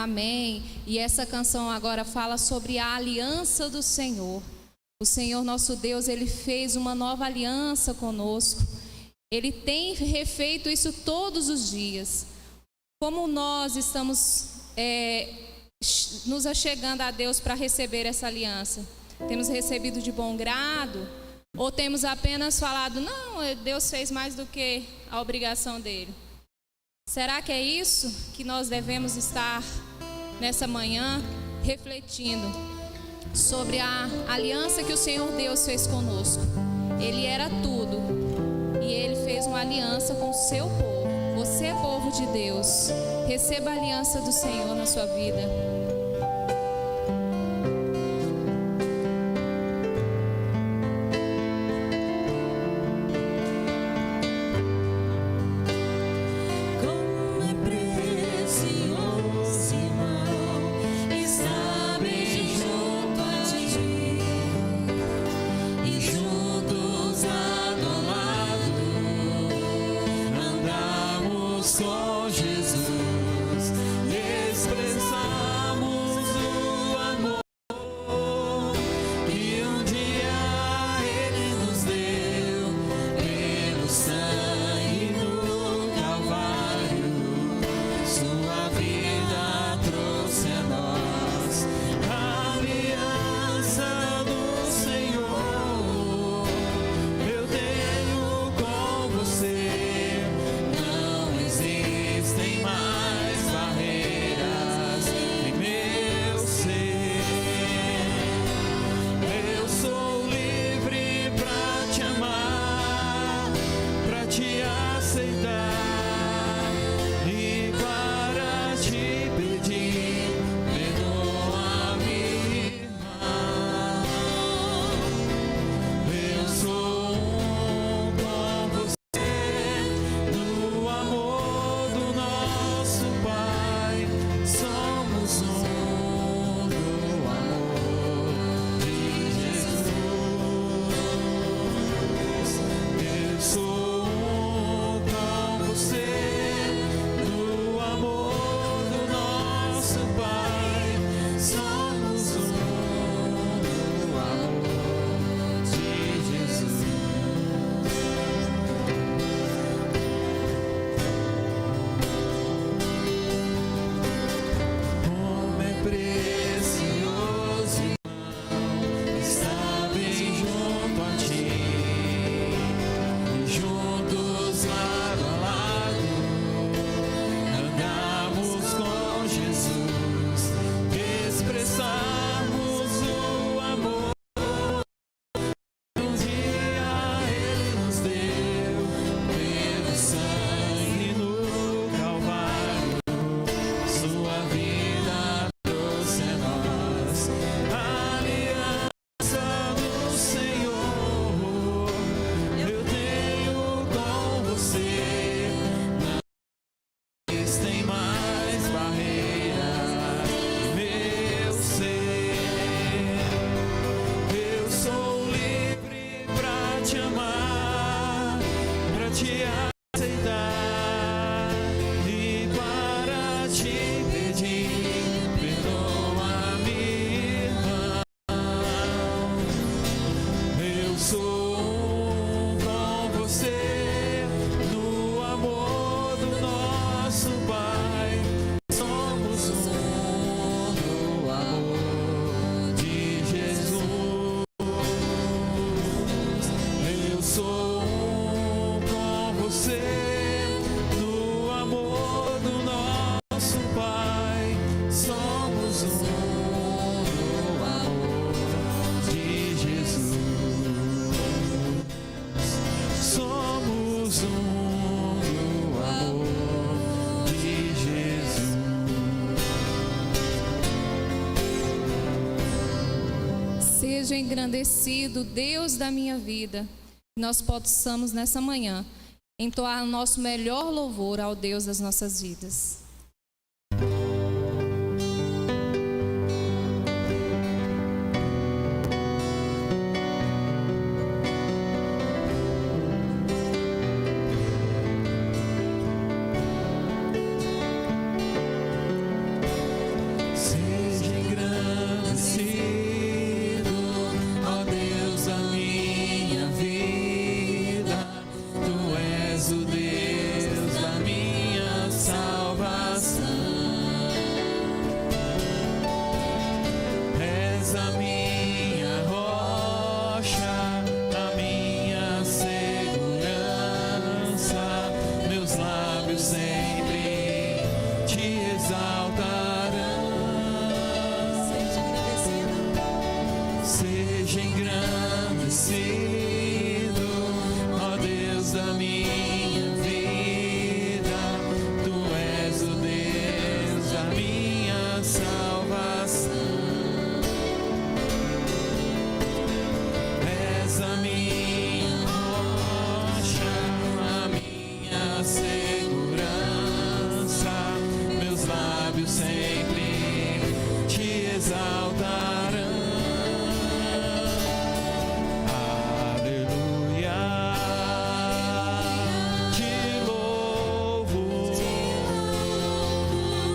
Amém. E essa canção agora fala sobre a aliança do Senhor. O Senhor nosso Deus, Ele fez uma nova aliança conosco. Ele tem refeito isso todos os dias. Como nós estamos nos achegando a Deus para receber essa aliança? Temos recebido de bom grado? Ou temos apenas falado, não, Deus fez mais do que a obrigação dele? Será que é isso que nós devemos estar nessa manhã refletindo sobre a aliança que o Senhor Deus fez conosco? Ele era tudo e Ele fez uma aliança com o seu povo. Você é povo de Deus. Receba a aliança do Senhor na sua vida. Seja engrandecido, Deus da minha vida. Nós possamos nessa manhã entoar o nosso melhor louvor ao Deus das nossas vidas. Seja engrandecido, ó Deus da minha vida. Tu és o Deus da minha salvação. És a minha rocha, a minha segurança. Meus lábios sempre te exaltarão. Seja engrandecido, ó Deus da minha vida. Tu és o Deus da minha salvação. És a minha rocha, a minha segurança. Meus lábios sempre te exaltarão. Aleluia, te louvo,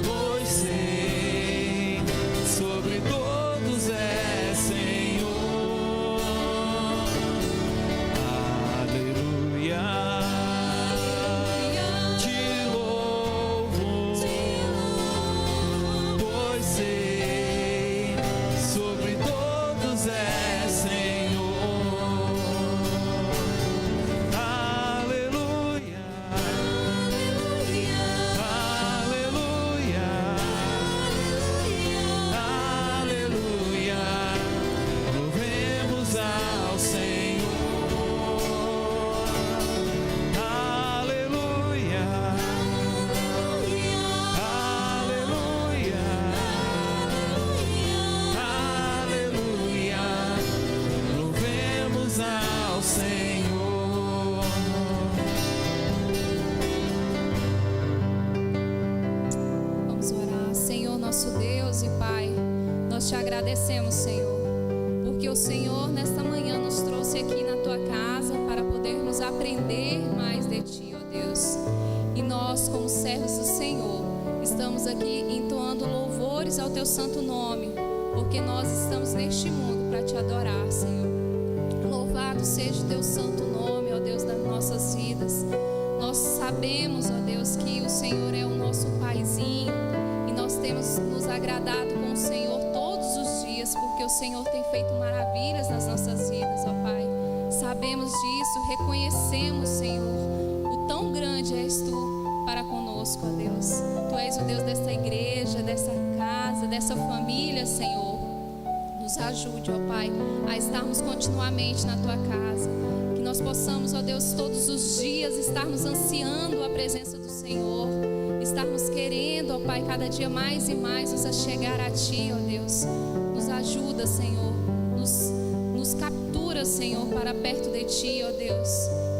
pois sei, sobre todos é Senhor. Aleluia, te louvo, pois sei, sobre todos é Senhor. Aleluia, aleluia, aleluia, louvemos ao Senhor. Aleluia, aleluia, aleluia, louvemos ao Senhor. Vamos orar. Senhor, nosso Deus e Pai, nós te agradecemos, Senhor, porque o Senhor nesta manhã nos trouxe aqui na tua casa para podermos aprender mais de ti, ó Deus. E nós, como servos do Senhor, estamos aqui entoando louvores ao teu santo nome, porque nós estamos neste mundo para te adorar, Senhor. Louvado seja o teu santo nome, ó Deus, das nossas vidas. Nós sabemos, ó Deus, que o Senhor é o nosso Paizinho e nós temos nos agradado com o Senhor todos os dias, porque o Senhor tem feito maravilhas nas nossas vidas, ó Pai. Sabemos disso, reconhecemos, Senhor, o tão grande és Tu para conosco, ó Deus. Tu és o Deus desta igreja, dessa casa, dessa família, Senhor. Nos ajude, ó Pai, a estarmos continuamente na Tua casa. Que nós possamos, ó Deus, todos os dias estarmos ansiando a presença do Senhor. Estarmos querendo, ó Pai, cada dia mais e mais nos achegar a Ti, ó Deus. Nos ajuda, Senhor. Nos captura, Senhor, para perto de Ti, ó Deus.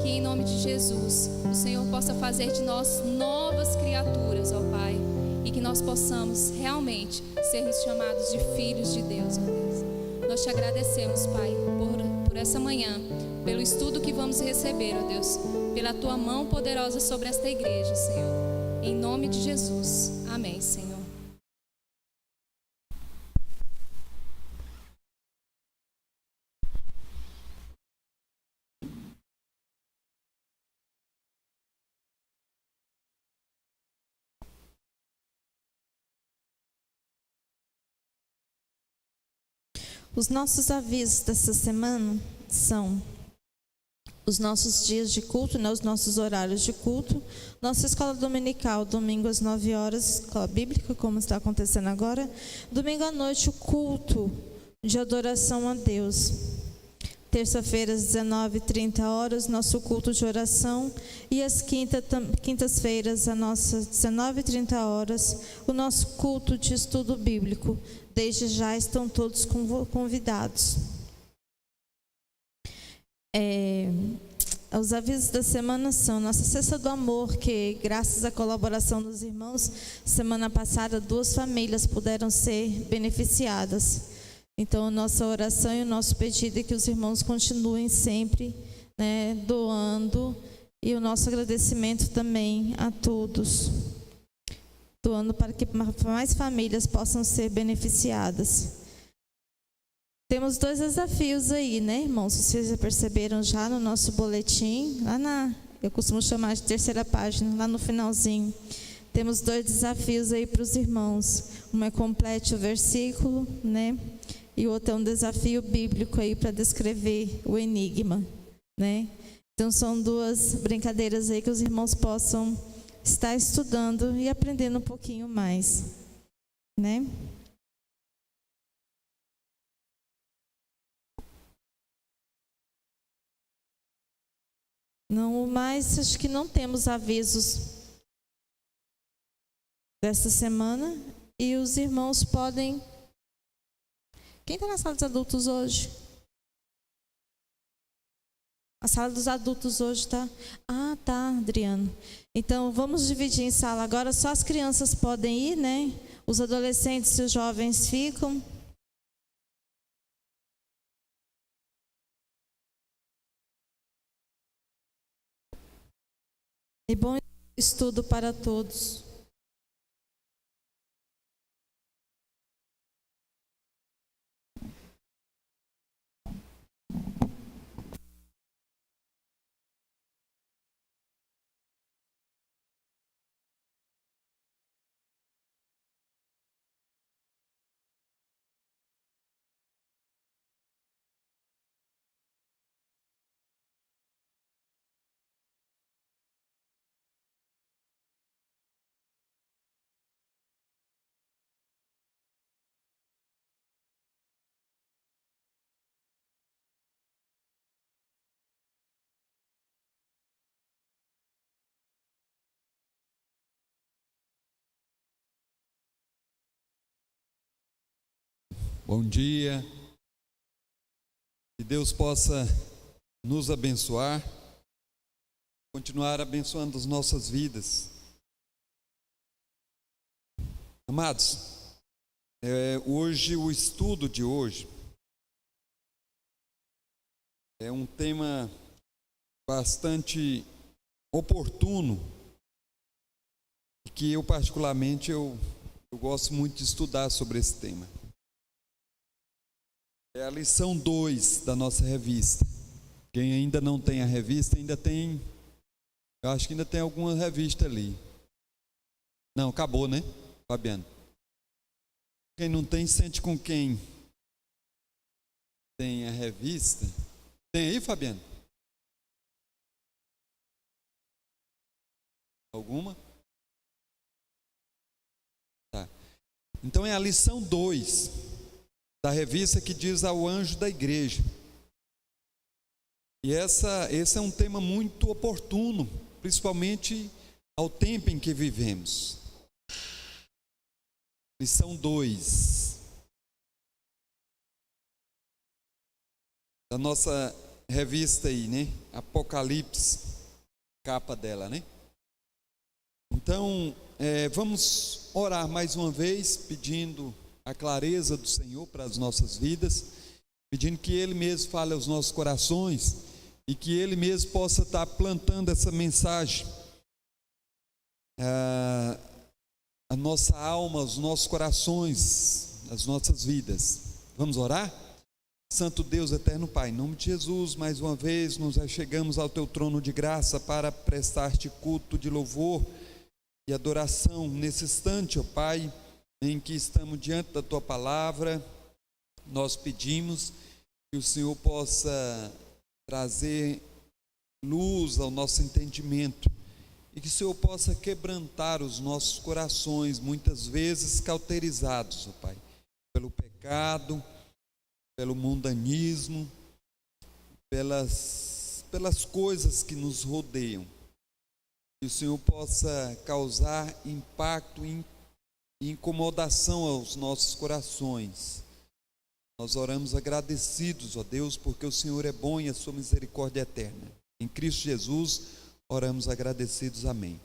Que em nome de Jesus, o Senhor possa fazer de nós novas criaturas, ó Pai. E que nós possamos realmente sermos chamados de filhos de Deus, ó Deus. Nós te agradecemos, Pai, por essa manhã, pelo estudo que vamos receber, ó Deus, pela Tua mão poderosa sobre esta igreja, Senhor. Em nome de Jesus. Amém, Senhor. Os nossos avisos dessa semana são os nossos dias de culto, os nossos horários de culto. Nossa escola dominical, domingo às 9 horas, escola bíblica, como está acontecendo agora. Domingo à noite, o culto de adoração a Deus. Terça-feira, às 19h30, nosso culto de oração. E às quintas-feiras, às nossas 19h30, o nosso culto de estudo bíblico. Desde já estão todos convidados. Os avisos da semana são nossa Cesta do Amor, que graças à colaboração dos irmãos, semana passada 2 famílias puderam ser beneficiadas. Então, a nossa oração e o nosso pedido é que os irmãos continuem sempre, doando, e o nosso agradecimento também a todos. do ano para que mais famílias possam ser beneficiadas. Temos 2 desafios aí, né, irmãos? Vocês já perceberam já no nosso boletim, eu costumo chamar de terceira página, lá no finalzinho. Temos 2 desafios aí para os irmãos. Um é complete o versículo, né? E o outro é um desafio bíblico aí para descrever o enigma, né? Então são 2 brincadeiras aí que os irmãos possam estar estudando e aprendendo um pouquinho mais, né? Não, mas acho que não temos avisos dessa semana e os irmãos podem. Quem está na sala dos adultos hoje? A sala dos adultos hoje está. Ah, tá, Adriano. Então vamos dividir em sala. Agora só as crianças podem ir, né? Os adolescentes e os jovens ficam. E bom estudo para todos. Bom dia, que Deus possa nos abençoar, continuar abençoando as nossas vidas. Amados, hoje, o estudo de hoje é um tema bastante oportuno, que eu particularmente eu gosto muito de estudar sobre esse tema. É a lição 2 da nossa revista. Quem ainda não tem a revista, ainda tem, eu acho que ainda tem alguma revista ali. Não, acabou, né, Fabiano? Quem não tem, sente com quem tem a revista. Tem aí, Fabiano? Alguma? Tá. Então é a lição 2 da revista que diz ao anjo da igreja. E esse é um tema muito oportuno, principalmente ao tempo em que vivemos. Lição 2 da nossa revista aí, né? Apocalipse, capa dela, né? Então, vamos orar mais uma vez, pedindo a clareza do Senhor para as nossas vidas, pedindo que Ele mesmo fale aos nossos corações e que Ele mesmo possa estar plantando essa mensagem, a nossa alma, os nossos corações, as nossas vidas. Vamos orar? Santo Deus, eterno Pai, em nome de Jesus, mais uma vez nos achegamos ao Teu trono de graça para prestar-te culto de louvor e adoração nesse instante, ó Pai, em que estamos diante da Tua palavra. Nós pedimos que o Senhor possa trazer luz ao nosso entendimento e que o Senhor possa quebrantar os nossos corações, muitas vezes cauterizados, ó Pai, pelo pecado, pelo mundanismo, pelas coisas que nos rodeiam. Que o Senhor possa causar impacto e incomodação aos nossos corações. Nós oramos agradecidos, ó Deus, porque o Senhor é bom e a sua misericórdia é eterna. Em Cristo Jesus, oramos agradecidos. Amém.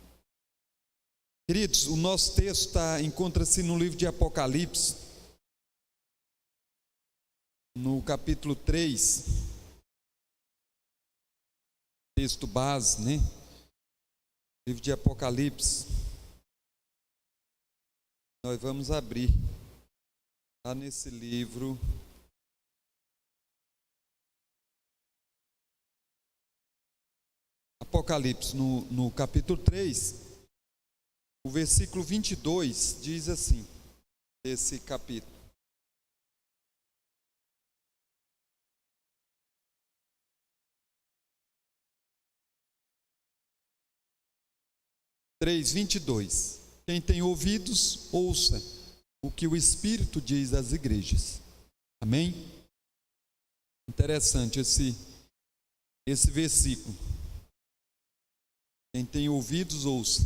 Queridos, o nosso texto encontra-se no livro de Apocalipse, no capítulo 3, texto base, né? Livro de Apocalipse, Nós vamos abrir lá nesse livro. Apocalipse, no capítulo 3, o versículo 22 diz assim, esse capítulo. Três, 22. Quem tem ouvidos, ouça o que o Espírito diz às igrejas. Amém? Interessante esse versículo. Quem tem ouvidos, ouça.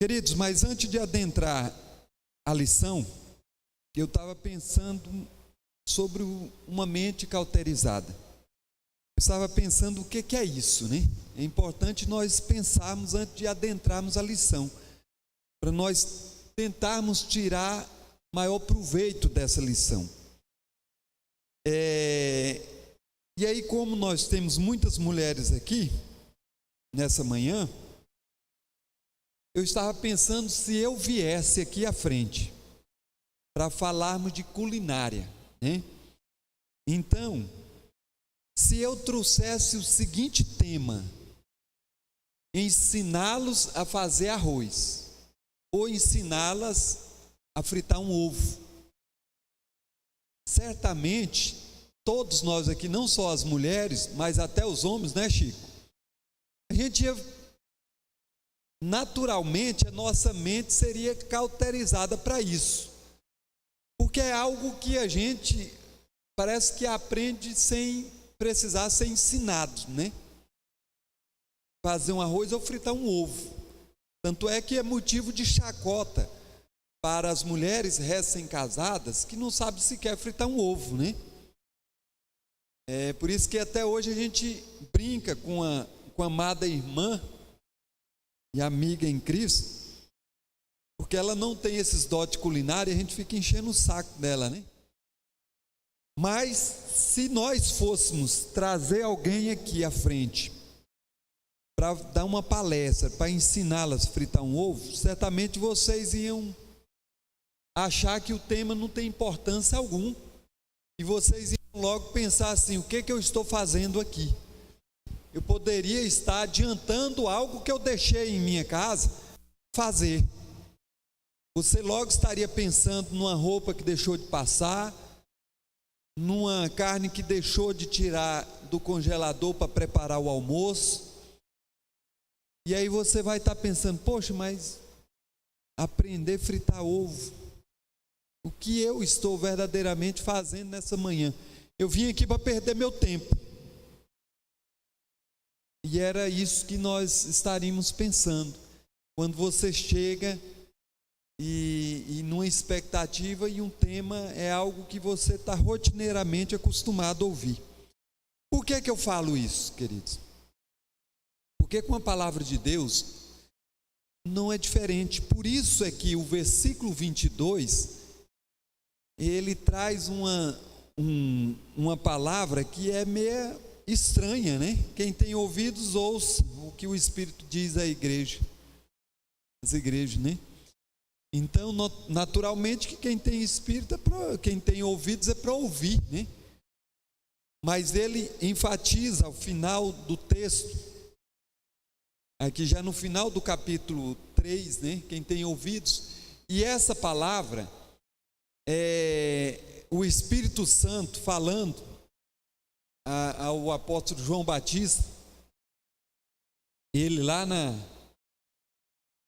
Queridos, mas antes de adentrar a lição, eu estava pensando sobre uma mente cauterizada. Eu estava pensando o que é isso, né? É importante nós pensarmos antes de adentrarmos a lição, para nós tentarmos tirar maior proveito dessa lição. E aí, como nós temos muitas mulheres aqui, nessa manhã, eu estava pensando se eu viesse aqui à frente, para falarmos de culinária, né? Então, se eu trouxesse o seguinte tema: ensiná-los a fazer arroz, ou ensiná-las a fritar um ovo. Certamente, todos nós aqui, não só as mulheres, mas até os homens, né, Chico? A gente ia, naturalmente, a nossa mente seria cauterizada para isso, porque é algo que a gente parece que aprende sem precisar ser ensinado, né? Fazer um arroz ou fritar um ovo. Tanto é que é motivo de chacota para as mulheres recém-casadas que não sabem sequer fritar um ovo, né? É por isso que até hoje a gente brinca com a amada irmã e amiga em Cristo, porque ela não tem esses dotes culinários, a gente fica enchendo o saco dela, né? Mas se nós fôssemos trazer alguém aqui à frente para dar uma palestra, para ensiná-las a fritar um ovo, certamente vocês iam achar que o tema não tem importância alguma, e vocês iam logo pensar assim: o que eu estou fazendo aqui? Eu poderia estar adiantando algo que eu deixei em minha casa fazer. Você logo estaria pensando numa roupa que deixou de passar, numa carne que deixou de tirar do congelador para preparar o almoço. E aí você vai estar pensando: poxa, mas aprender a fritar ovo, o que eu estou verdadeiramente fazendo nessa manhã? Eu vim aqui para perder meu tempo. E era isso que nós estaríamos pensando quando você chega e numa expectativa, e um tema é algo que você está rotineiramente acostumado a ouvir. Por que eu falo isso, queridos? Porque com a palavra de Deus não é diferente. Por isso é que o versículo 22, ele traz uma palavra que é meio estranha, né? Quem tem ouvidos, ouça o que o Espírito diz à igreja, às igrejas, né? Então, naturalmente, que quem tem espírito, quem tem ouvidos é para ouvir, né? Mas ele enfatiza ao final do texto, aqui já no final do capítulo 3, né? Quem tem ouvidos, e essa palavra é o Espírito Santo falando ao apóstolo João Batista, ele lá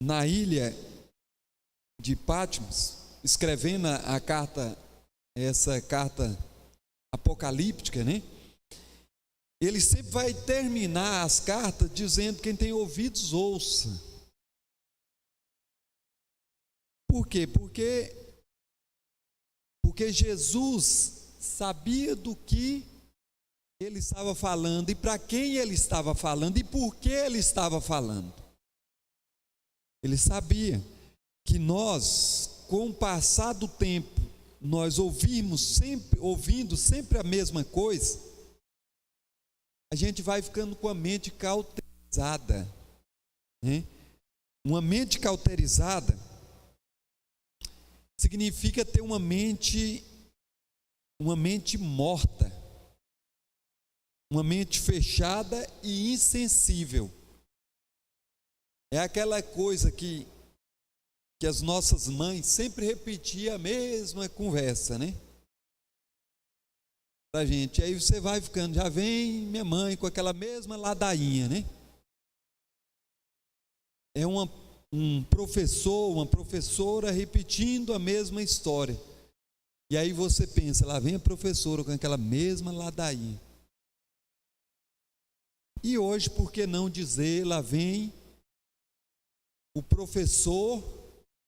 na ilha de Patmos, escrevendo essa carta apocalíptica, né? Ele sempre vai terminar as cartas dizendo: quem tem ouvidos, ouça. Por quê? Porque Jesus sabia do que ele estava falando, e para quem ele estava falando, e por que ele estava falando. Ele sabia que nós, com o passar do tempo, nós ouvindo sempre a mesma coisa, a gente vai ficando com a mente cauterizada, né? Uma mente cauterizada significa ter uma mente morta, uma mente fechada e insensível. É aquela coisa que as nossas mães sempre repetiam a mesma conversa, né? Pra gente, aí você vai ficando, já vem minha mãe com aquela mesma ladainha, né? É um professor, uma professora repetindo a mesma história. E aí você pensa, lá vem a professora com aquela mesma ladainha. E hoje, por que não dizer, lá vem o professor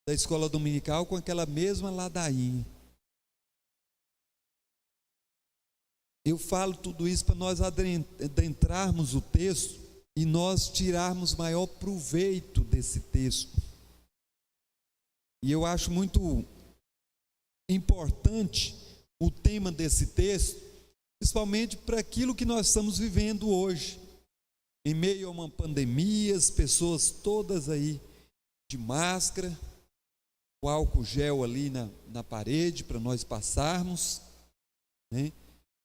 da escola dominical com aquela mesma ladainha. Eu falo tudo isso para nós adentrarmos o texto e nós tirarmos maior proveito desse texto. E eu acho muito importante o tema desse texto, principalmente para aquilo que nós estamos vivendo hoje. Em meio a uma pandemia, as pessoas todas aí de máscara, o álcool gel ali na parede para nós passarmos, né?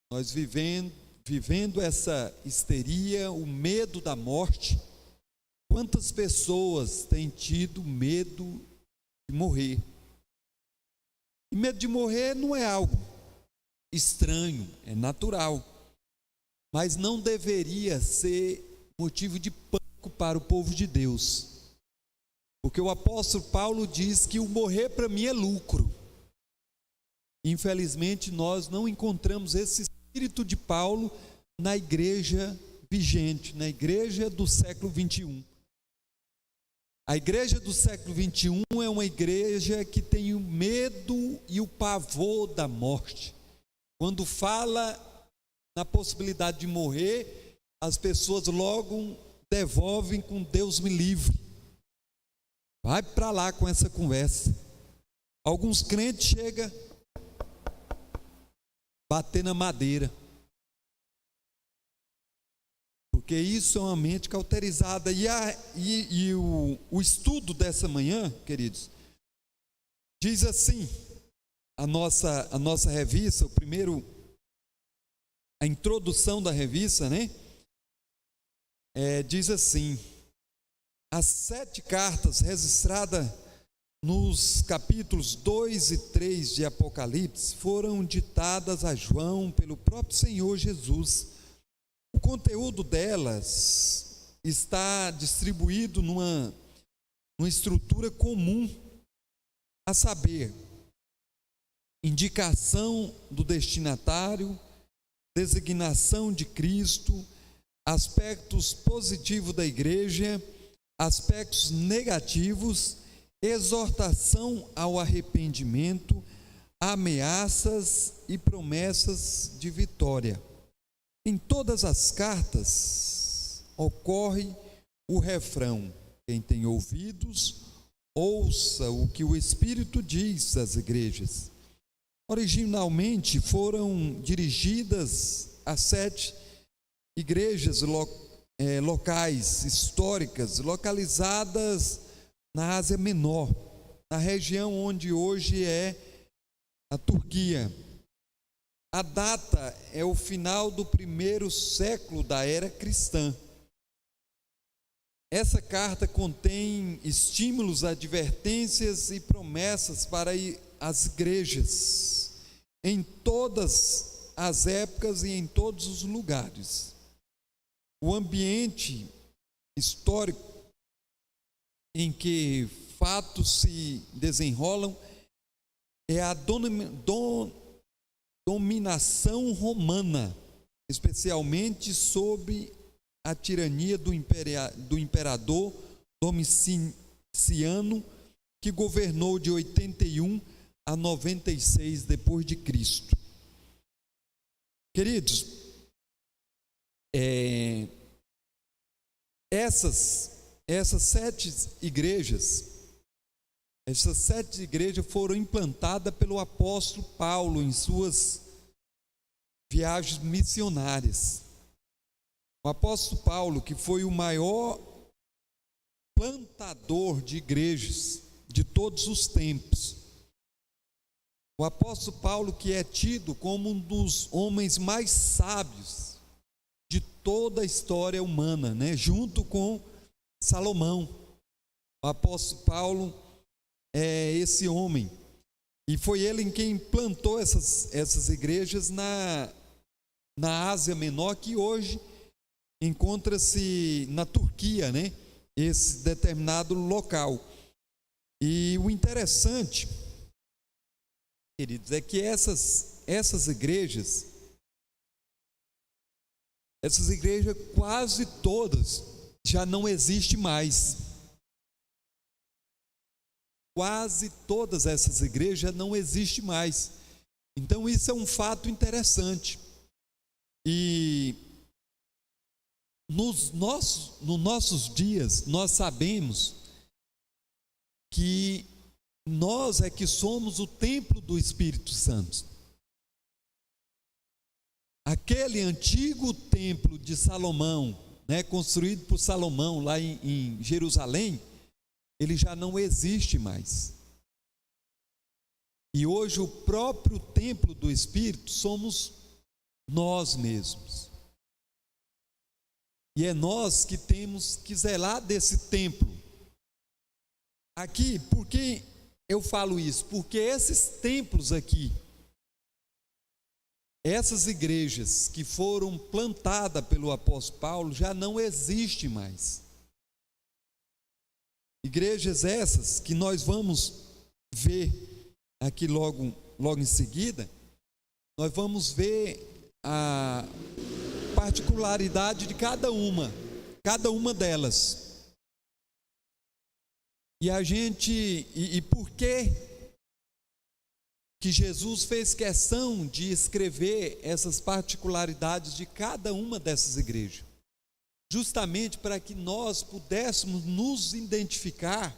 Nós vivendo essa histeria, o medo da morte. Quantas pessoas têm tido medo de morrer? E medo de morrer não é algo estranho, é natural, mas não deveria ser motivo de pânico para o povo de Deus, porque o apóstolo Paulo diz que o morrer para mim é lucro. Infelizmente nós não encontramos esse espírito de Paulo na igreja vigente, na igreja do século 21. A igreja do século 21 é uma igreja que tem o medo e o pavor da morte. Quando fala na possibilidade de morrer, as pessoas logo devolvem com Deus me livre. Vai para lá com essa conversa. Alguns crentes chegam bater na madeira, porque isso é uma mente cauterizada. E o estudo dessa manhã, queridos, diz assim, a nossa revista, a introdução da revista, né? Diz assim: as 7 cartas registradas nos capítulos 2 e 3 de Apocalipse foram ditadas a João pelo próprio Senhor Jesus. O conteúdo delas está distribuído numa estrutura comum, a saber, indicação do destinatário, designação de Cristo, aspectos positivos da igreja, aspectos negativos, exortação ao arrependimento, ameaças e promessas de vitória. Em todas as cartas ocorre o refrão: quem tem ouvidos, ouça o que o Espírito diz às igrejas. Originalmente foram dirigidas a 7 igrejas locais, históricas, localizadas na Ásia Menor, na região onde hoje é a Turquia. A data é o final do 1º século da era cristã. Essa carta contém estímulos, advertências e promessas para as igrejas, em todas as épocas e em todos os lugares. O ambiente histórico em que fatos se desenrolam é a dominação romana, especialmente sob a tirania do imperador Domiciano, que governou de 81 a 96 depois de Cristo. Queridos, essas 7 igrejas foram implantadas pelo apóstolo Paulo em suas viagens missionárias. O apóstolo Paulo, que foi o maior plantador de igrejas de todos os tempos, O apóstolo Paulo, que é tido como um dos homens mais sábios de toda a história humana, né? Junto com Salomão. O apóstolo Paulo é esse homem. E foi ele quem plantou essas igrejas na Ásia Menor, que hoje encontra-se na Turquia, né? Esse determinado local. E o interessante, queridos, é que essas igrejas quase todas já não existem mais. Quase todas essas igrejas já não existem mais. Então isso é um fato interessante. E nos nossos dias, nós sabemos que nós é que somos o templo do Espírito Santo. Aquele antigo templo de Salomão, né, construído por Salomão lá em Jerusalém, ele já não existe mais. E hoje o próprio templo do Espírito somos nós mesmos. E é nós que temos que zelar desse templo. Aqui, por que eu falo isso? Porque esses templos aqui, essas igrejas que foram plantadas pelo apóstolo Paulo, já não existem mais. Igrejas essas que nós vamos ver aqui logo em seguida, nós vamos ver a particularidade de cada uma delas. E por que Jesus fez questão de escrever essas particularidades de cada uma dessas igrejas? Justamente para que nós pudéssemos nos identificar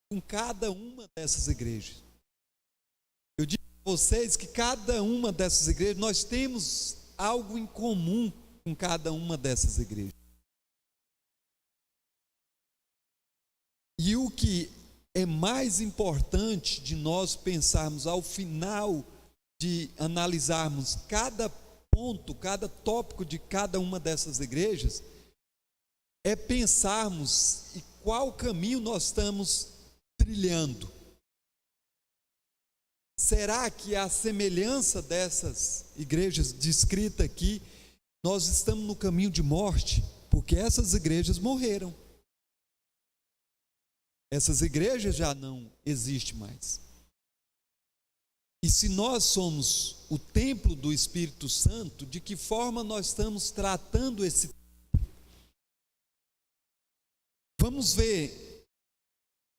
com cada uma dessas igrejas. Eu digo a vocês que cada uma dessas igrejas, nós temos algo em comum com cada uma dessas igrejas. E o que é mais importante de nós pensarmos ao final de analisarmos cada ponto, cada tópico de cada uma dessas igrejas, é pensarmos em qual caminho nós estamos trilhando. Será que a semelhança dessas igrejas descritas aqui, nós estamos no caminho de morte? Porque essas igrejas morreram. Essas igrejas já não existem mais. E se nós somos o templo do Espírito Santo, de que forma nós estamos tratando esse templo? Vamos ver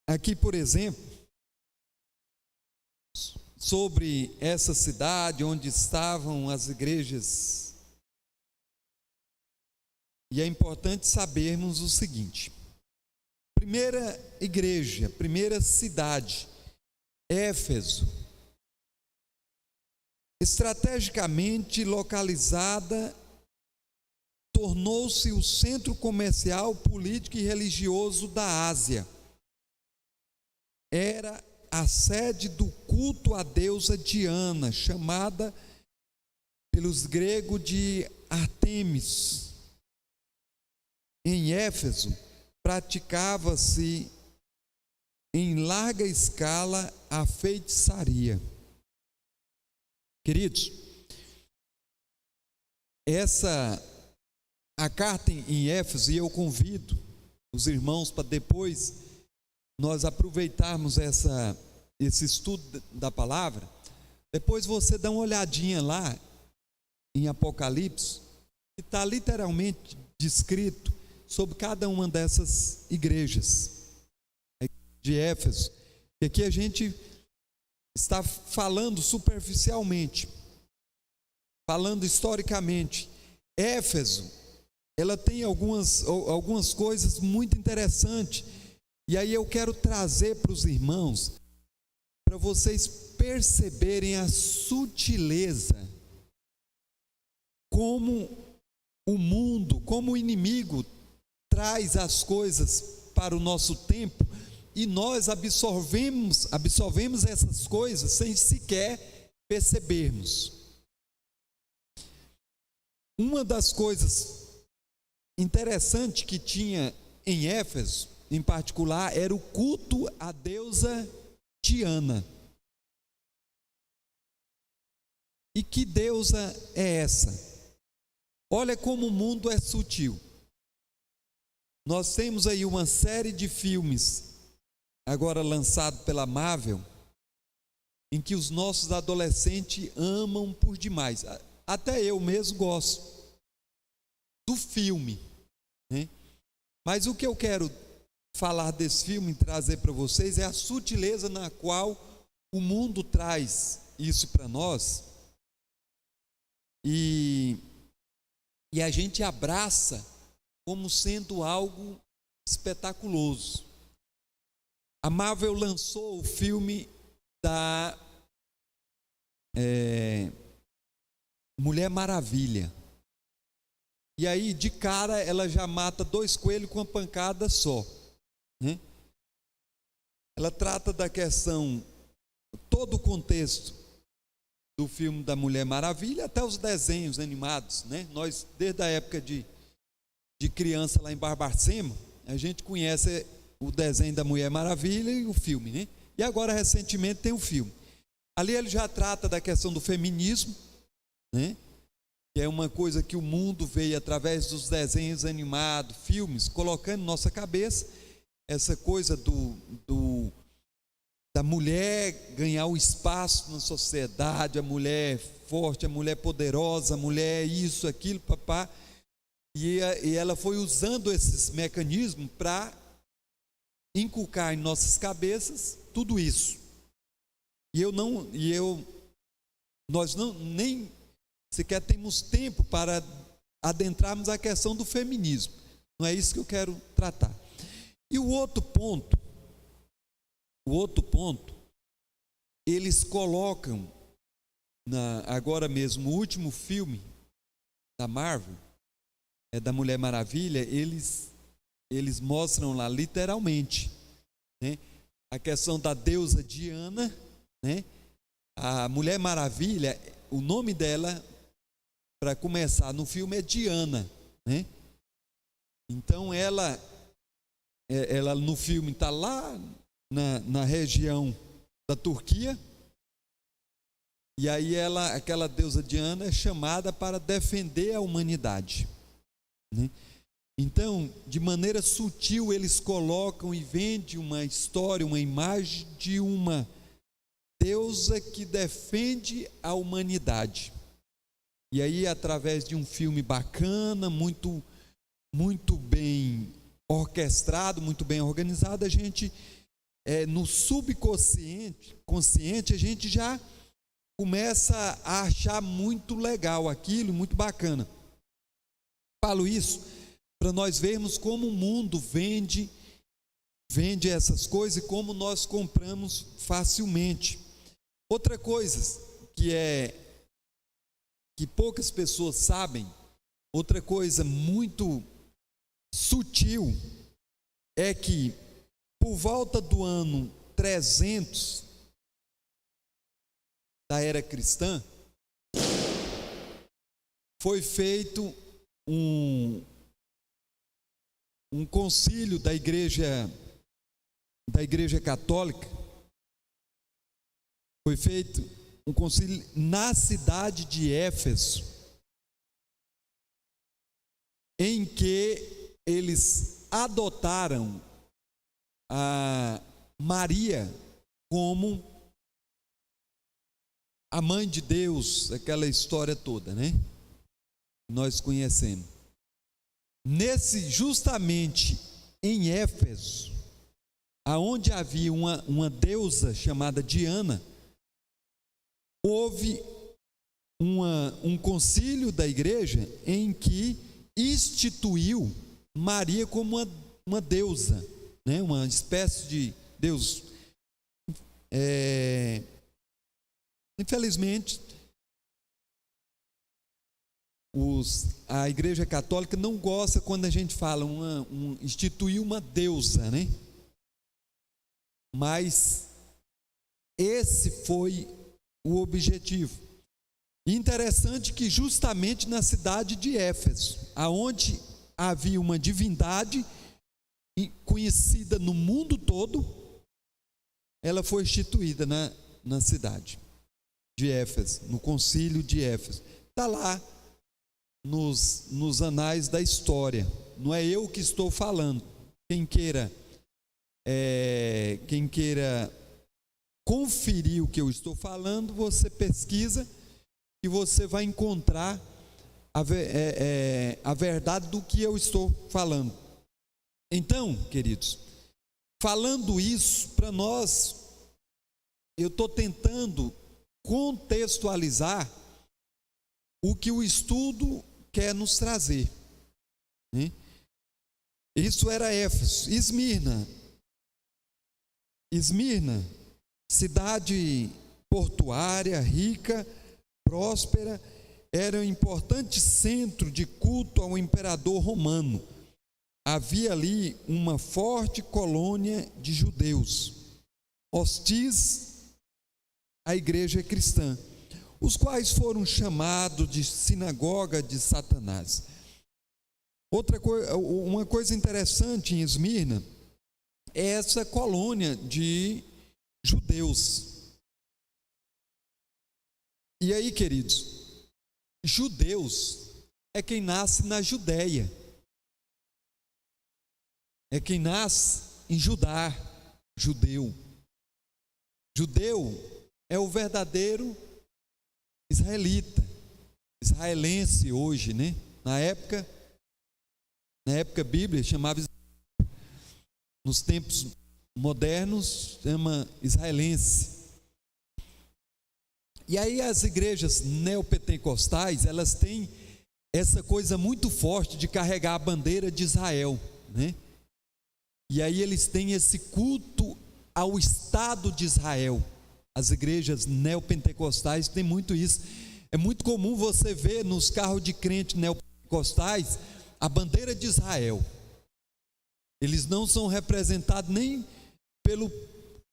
aqui, por exemplo, sobre essa cidade onde estavam as igrejas. E é importante sabermos o seguinte: primeira igreja, primeira cidade, Éfeso, estrategicamente localizada, tornou-se o centro comercial, político e religioso da Ásia. Era a sede do culto à deusa Diana, chamada pelos gregos de Ártemis. Em Éfeso, praticava-se em larga escala a feitiçaria. Queridos, a carta em Éfeso, e eu convido os irmãos para depois nós aproveitarmos esse estudo da palavra, depois você dá uma olhadinha lá em Apocalipse, que está literalmente descrito sobre cada uma dessas igrejas de Éfeso, que aqui a gente está falando superficialmente, falando historicamente. Éfeso, ela tem algumas coisas muito interessantes, e aí eu quero trazer para os irmãos, para vocês perceberem a sutileza, como o mundo, como o inimigo traz as coisas para o nosso tempo, e nós absorvemos essas coisas sem sequer percebermos. Uma das coisas interessantes que tinha em Éfeso, em particular, era o culto à deusa Diana. E que deusa é essa? Olha como o mundo é sutil. Nós temos aí uma série de filmes, agora lançado pela Marvel, em que os nossos adolescentes amam por demais. Até eu mesmo gosto do filme, né? Mas o que eu quero falar desse filme e trazer para vocês é a sutileza na qual o mundo traz isso para nós, e a gente abraça como sendo algo espetaculoso. A Marvel lançou o filme da Mulher Maravilha. E aí, de cara, ela já mata 2 coelhos com uma pancada só, né? Ela trata da questão, todo o contexto do filme da Mulher Maravilha, até os desenhos animados, né? Nós, desde a época de criança lá em Barbacema, a gente conhece o desenho da Mulher Maravilha e o filme, né? E agora, recentemente, tem o filme. Ali ele já trata da questão do feminismo, né? Que é uma coisa que o mundo veio através dos desenhos animados, filmes, colocando em nossa cabeça essa coisa da mulher ganhar o espaço na sociedade, a mulher forte, a mulher poderosa, a mulher isso, aquilo, papá. E ela foi usando esses mecanismos para inculcar em nossas cabeças tudo isso. Nós nem sequer temos tempo para adentrarmos a questão do feminismo. Não é isso que eu quero tratar. E o outro ponto, eles colocam, agora mesmo, o último filme da Marvel, da Mulher Maravilha, eles mostram lá literalmente, né, a questão da deusa Diana, né? A Mulher Maravilha, o nome dela, para começar no filme, é Diana, né? Então ela no filme está lá na região da Turquia, e aí aquela deusa Diana é chamada para defender a humanidade, né? Então, de maneira sutil, eles colocam e vendem uma história, uma imagem de uma deusa que defende a humanidade. E aí, através de um filme bacana, muito, muito bem orquestrado, muito bem organizado, a gente, no subconsciente, a gente já começa a achar muito legal aquilo, muito bacana. Falo isso para nós vermos como o mundo vende essas coisas e como nós compramos facilmente. Outra coisa que poucas pessoas sabem, outra coisa muito sutil, é que por volta do ano 300 da era cristã, foi feito um concílio da igreja católica. Foi feito um concílio na cidade de Éfeso, em que eles adotaram a Maria como a mãe de Deus, aquela história toda, né? Nós conhecemos. Justamente em Éfeso, aonde havia uma deusa chamada Diana, houve um concílio da igreja em que instituiu Maria como uma deusa, né? Uma espécie de Deus. Infelizmente, a igreja católica não gosta quando a gente fala instituir uma deusa, né? Mas esse foi o objetivo. Interessante que justamente na cidade de Éfeso, aonde havia uma divindade conhecida no mundo todo, ela foi instituída na cidade de Éfeso, no concílio de Éfeso. Está lá nos anais da história, não é eu que estou falando. Quem queira conferir o que eu estou falando, você pesquisa e você vai encontrar a verdade do que eu estou falando. Então, queridos, falando isso para nós, eu estou tentando contextualizar o que o estudo quer nos trazer, né? Isso era Éfeso. Esmirna, cidade portuária, rica, próspera, era um importante centro de culto ao imperador romano. Havia ali uma forte colônia de judeus, hostis à igreja cristã, os quais foram chamados de sinagoga de Satanás. Uma coisa interessante em Esmirna é essa colônia de judeus. E aí, queridos, judeus é quem nasce na Judéia, é quem nasce em Judá, judeu. Judeu é o verdadeiro israelita, israelense hoje, né? Na época bíblica chamava, nos tempos modernos chama israelense. E aí as igrejas neopentecostais, elas têm essa coisa muito forte de carregar a bandeira de Israel, né? E aí eles têm esse culto ao Estado de Israel. As igrejas neopentecostais têm muito isso. É muito comum você ver nos carros de crente neopentecostais a bandeira de Israel. Eles não são representados nem pelo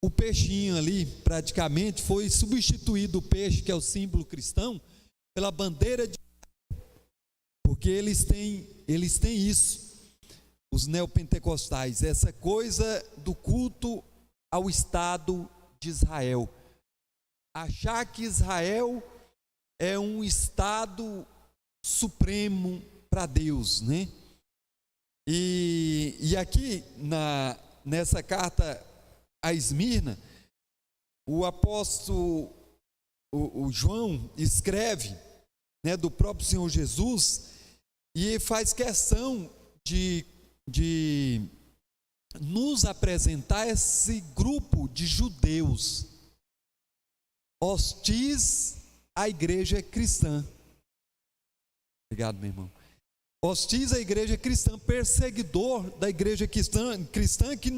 o peixinho ali, praticamente foi substituído o peixe, que é o símbolo cristão, pela bandeira de Israel, porque eles têm isso, os neopentecostais, essa coisa do culto ao Estado de Israel, achar que Israel é um Estado supremo para Deus, né? E aqui nessa carta a Esmirna, o apóstolo o João escreve, né, do próprio Senhor Jesus, e faz questão de nos apresentar esse grupo de judeus hostis à igreja cristã. Obrigado, meu irmão. Hostis à igreja cristã, perseguidor da igreja cristã, que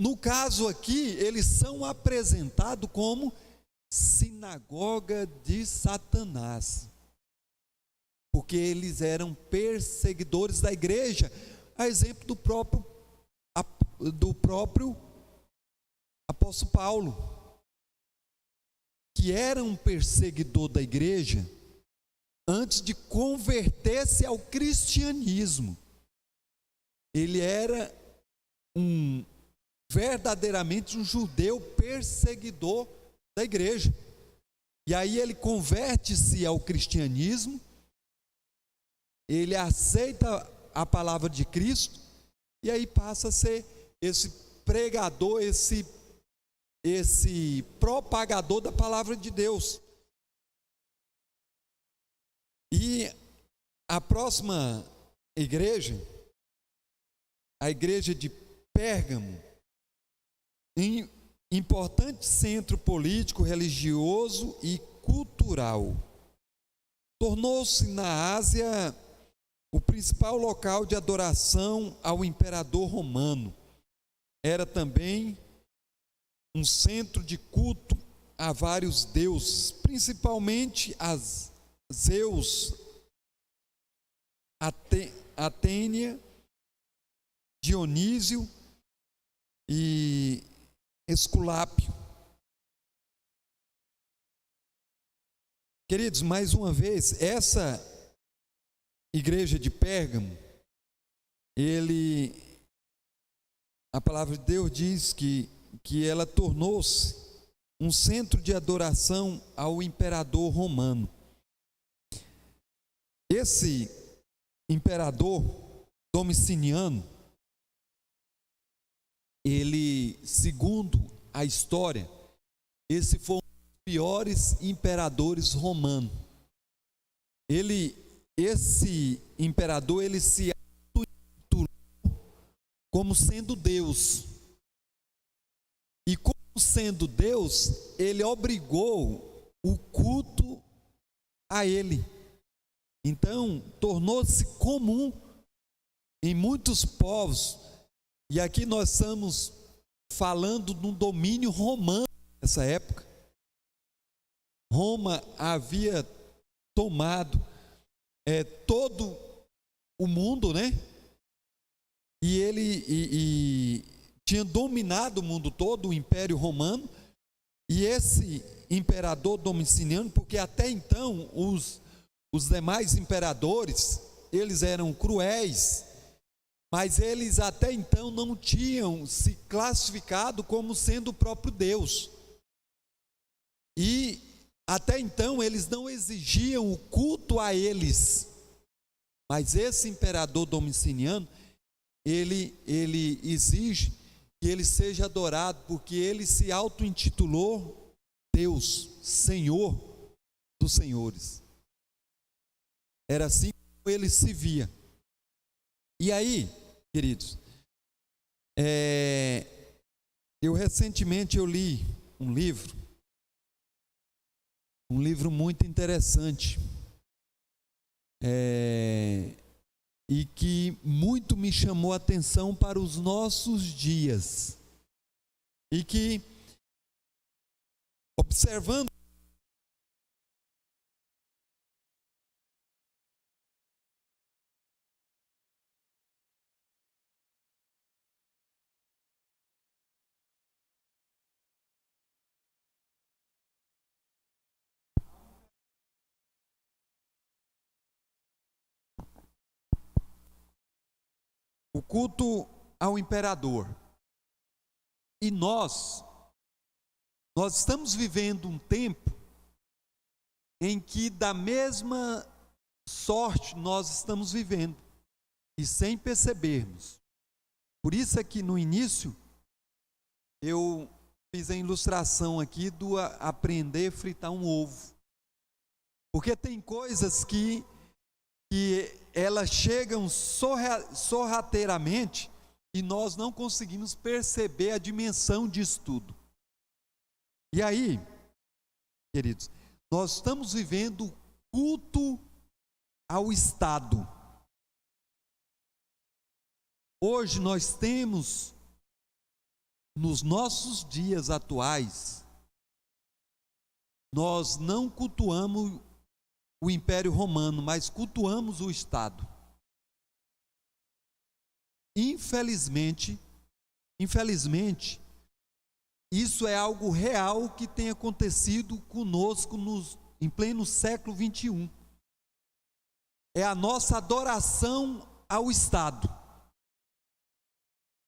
no caso aqui, eles são apresentados como sinagoga de Satanás, porque eles eram perseguidores da igreja, a exemplo do próprio apóstolo Paulo, que era um perseguidor da igreja antes de converter-se ao cristianismo. Ele era verdadeiramente um judeu perseguidor da igreja. E aí ele converte-se ao cristianismo, ele aceita a palavra de Cristo, e aí passa a ser esse pregador, esse propagador da palavra de Deus. E a próxima igreja, a igreja de Pérgamo, importante centro político, religioso e cultural, tornou-se na Ásia o principal local de adoração ao imperador romano. Era também um centro de culto a vários deuses, principalmente a Zeus, Atênia, Dionísio e Esculápio. Queridos, mais uma vez, essa igreja de Pérgamo, a palavra de Deus diz que ela tornou-se um centro de adoração ao imperador romano. Esse imperador Domiciano, ele, segundo a história, esse foi um dos piores imperadores romanos. Esse imperador, ele se auto-intitulou como sendo Deus. E como sendo Deus, ele obrigou o culto a ele. Então, tornou-se comum em muitos povos, e aqui nós estamos falando de um domínio romano nessa época. Roma havia tomado todo o mundo, né? E ele tinha dominado o mundo todo, o Império Romano. E esse imperador Domiciano, porque até então os demais imperadores, eles eram cruéis, mas eles até então não tinham se classificado como sendo o próprio Deus. E até então eles não exigiam o culto a eles. Mas esse imperador Domiciano, ele exige que ele seja adorado, porque ele se auto-intitulou Deus, Senhor dos senhores. Era assim como ele se via. E aí, queridos, recentemente eu li um livro muito interessante, e que muito me chamou a atenção para os nossos dias, e que, observando o culto ao imperador, e nós estamos vivendo um tempo em que da mesma sorte nós estamos vivendo, e sem percebermos. Por isso é que no início eu fiz a ilustração aqui do aprender a fritar um ovo, porque tem coisas que elas chegam sorrateiramente e nós não conseguimos perceber a dimensão disso tudo. E aí, queridos, nós estamos vivendo culto ao Estado. Hoje nós temos, nos nossos dias atuais, nós não cultuamos o Império Romano, mas cultuamos o Estado. Infelizmente, isso é algo real que tem acontecido conosco em pleno século 21. É a nossa adoração ao Estado.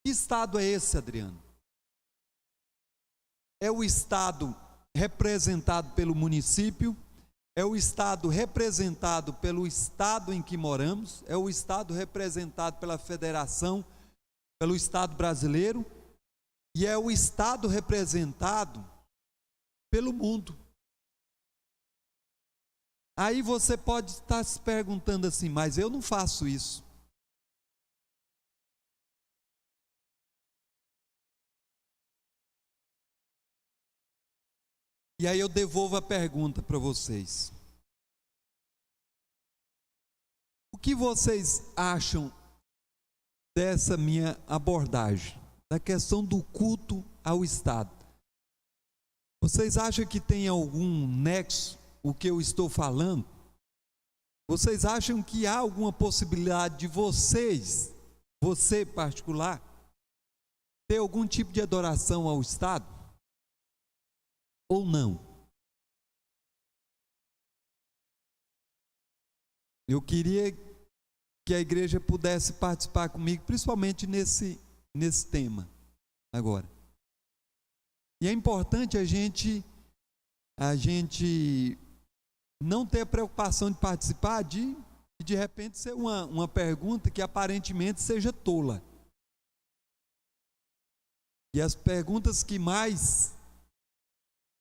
Que Estado é esse, Adriano? É o Estado representado pelo município, é o Estado representado pelo Estado em que moramos, é o Estado representado pela Federação, pelo Estado brasileiro, e é o Estado representado pelo mundo. Aí você pode estar se perguntando assim, mas eu não faço isso. E aí eu devolvo a pergunta para vocês. O que vocês acham dessa minha abordagem, da questão do culto ao Estado? Vocês acham que tem algum nexo o que eu estou falando? Vocês acham que há alguma possibilidade de você particular, ter algum tipo de adoração ao Estado? Ou não? eu queria que a igreja pudesse participar comigo, principalmente nesse tema agora. E é importante a gente não ter a preocupação de participar de repente ser uma pergunta que aparentemente seja tola. E as perguntas que mais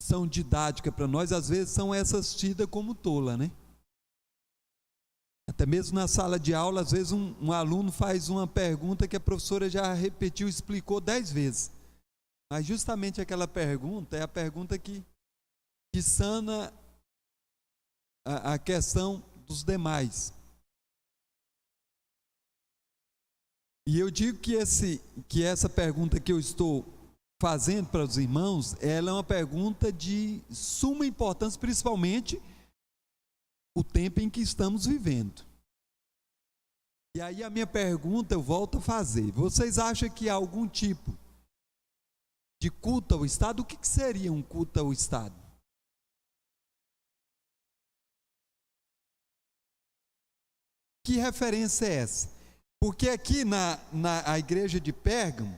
são didáticas para nós, às vezes são essas tidas como tola, né? Até mesmo na sala de aula, às vezes um aluno faz uma pergunta que a professora já repetiu, explicou 10 vezes. Mas justamente aquela pergunta é a pergunta que sana a questão dos demais. E eu digo que essa pergunta que eu estou fazendo para os irmãos, ela é uma pergunta de suma importância, principalmente o tempo em que estamos vivendo. E aí a minha pergunta eu volto a fazer: vocês acham que há algum tipo de culto ao Estado? O que seria um culto ao Estado? Que referência é essa? Porque aqui na igreja de Pérgamo,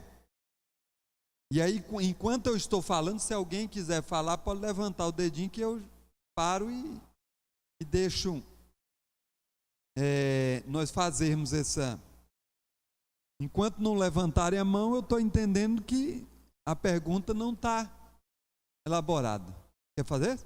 e aí enquanto eu estou falando, se alguém quiser falar, pode levantar o dedinho que eu paro e deixo nós fazermos essa. Enquanto não levantarem a mão, eu estou entendendo que a pergunta não está elaborada. Quer fazer?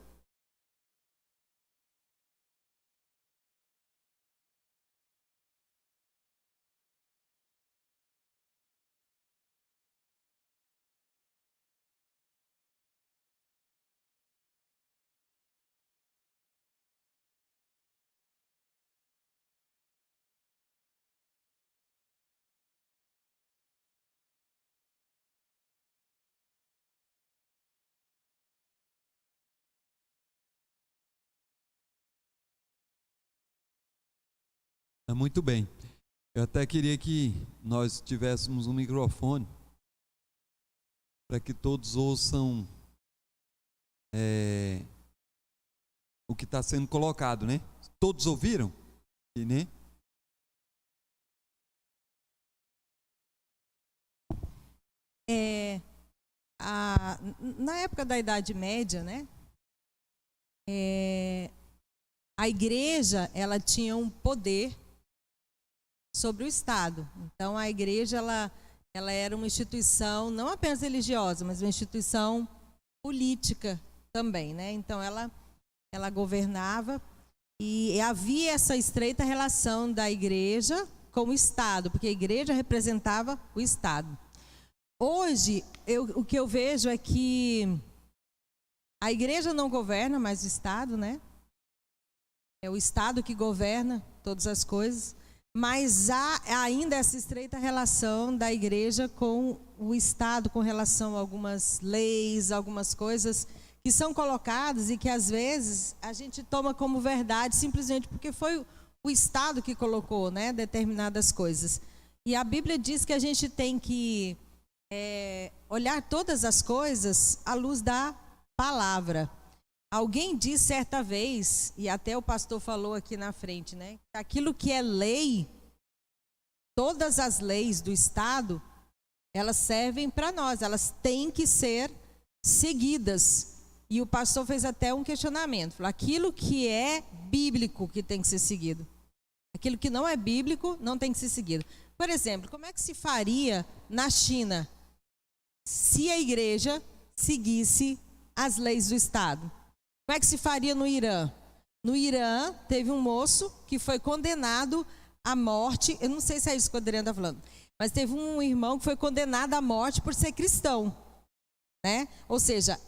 Muito bem. Eu até queria que nós tivéssemos um microfone para que todos ouçam o que está sendo colocado, né? Todos ouviram? E, né? Na época da Idade Média, né? A igreja, ela tinha um poder sobre o Estado. Então a igreja ela era uma instituição não apenas religiosa, mas uma instituição política também, né? Então ela governava e havia essa estreita relação da igreja com o Estado, porque a igreja representava o Estado. Hoje o que eu vejo é que a igreja não governa mais o Estado, né? É o Estado que governa todas as coisas. Mas há ainda essa estreita relação da igreja com o Estado, com relação a algumas leis, algumas coisas que são colocadas e que às vezes a gente toma como verdade simplesmente porque foi o Estado que colocou, né, determinadas coisas. E a Bíblia diz que a gente tem que olhar todas as coisas à luz da palavra. Alguém disse certa vez, e até o pastor falou aqui na frente, né? Aquilo que é lei, todas as leis do Estado, elas servem para nós, elas têm que ser seguidas. E o pastor fez até um questionamento, falou, aquilo que é bíblico que tem que ser seguido. Aquilo que não é bíblico não tem que ser seguido. Por exemplo, como é que se faria na China se a igreja seguisse as leis do Estado? Como é que se faria no Irã? No Irã, teve um moço que foi condenado à morte. Eu não sei se é isso que o Adriano está falando. Mas teve um irmão que foi condenado à morte por ser cristão, né? Ou seja,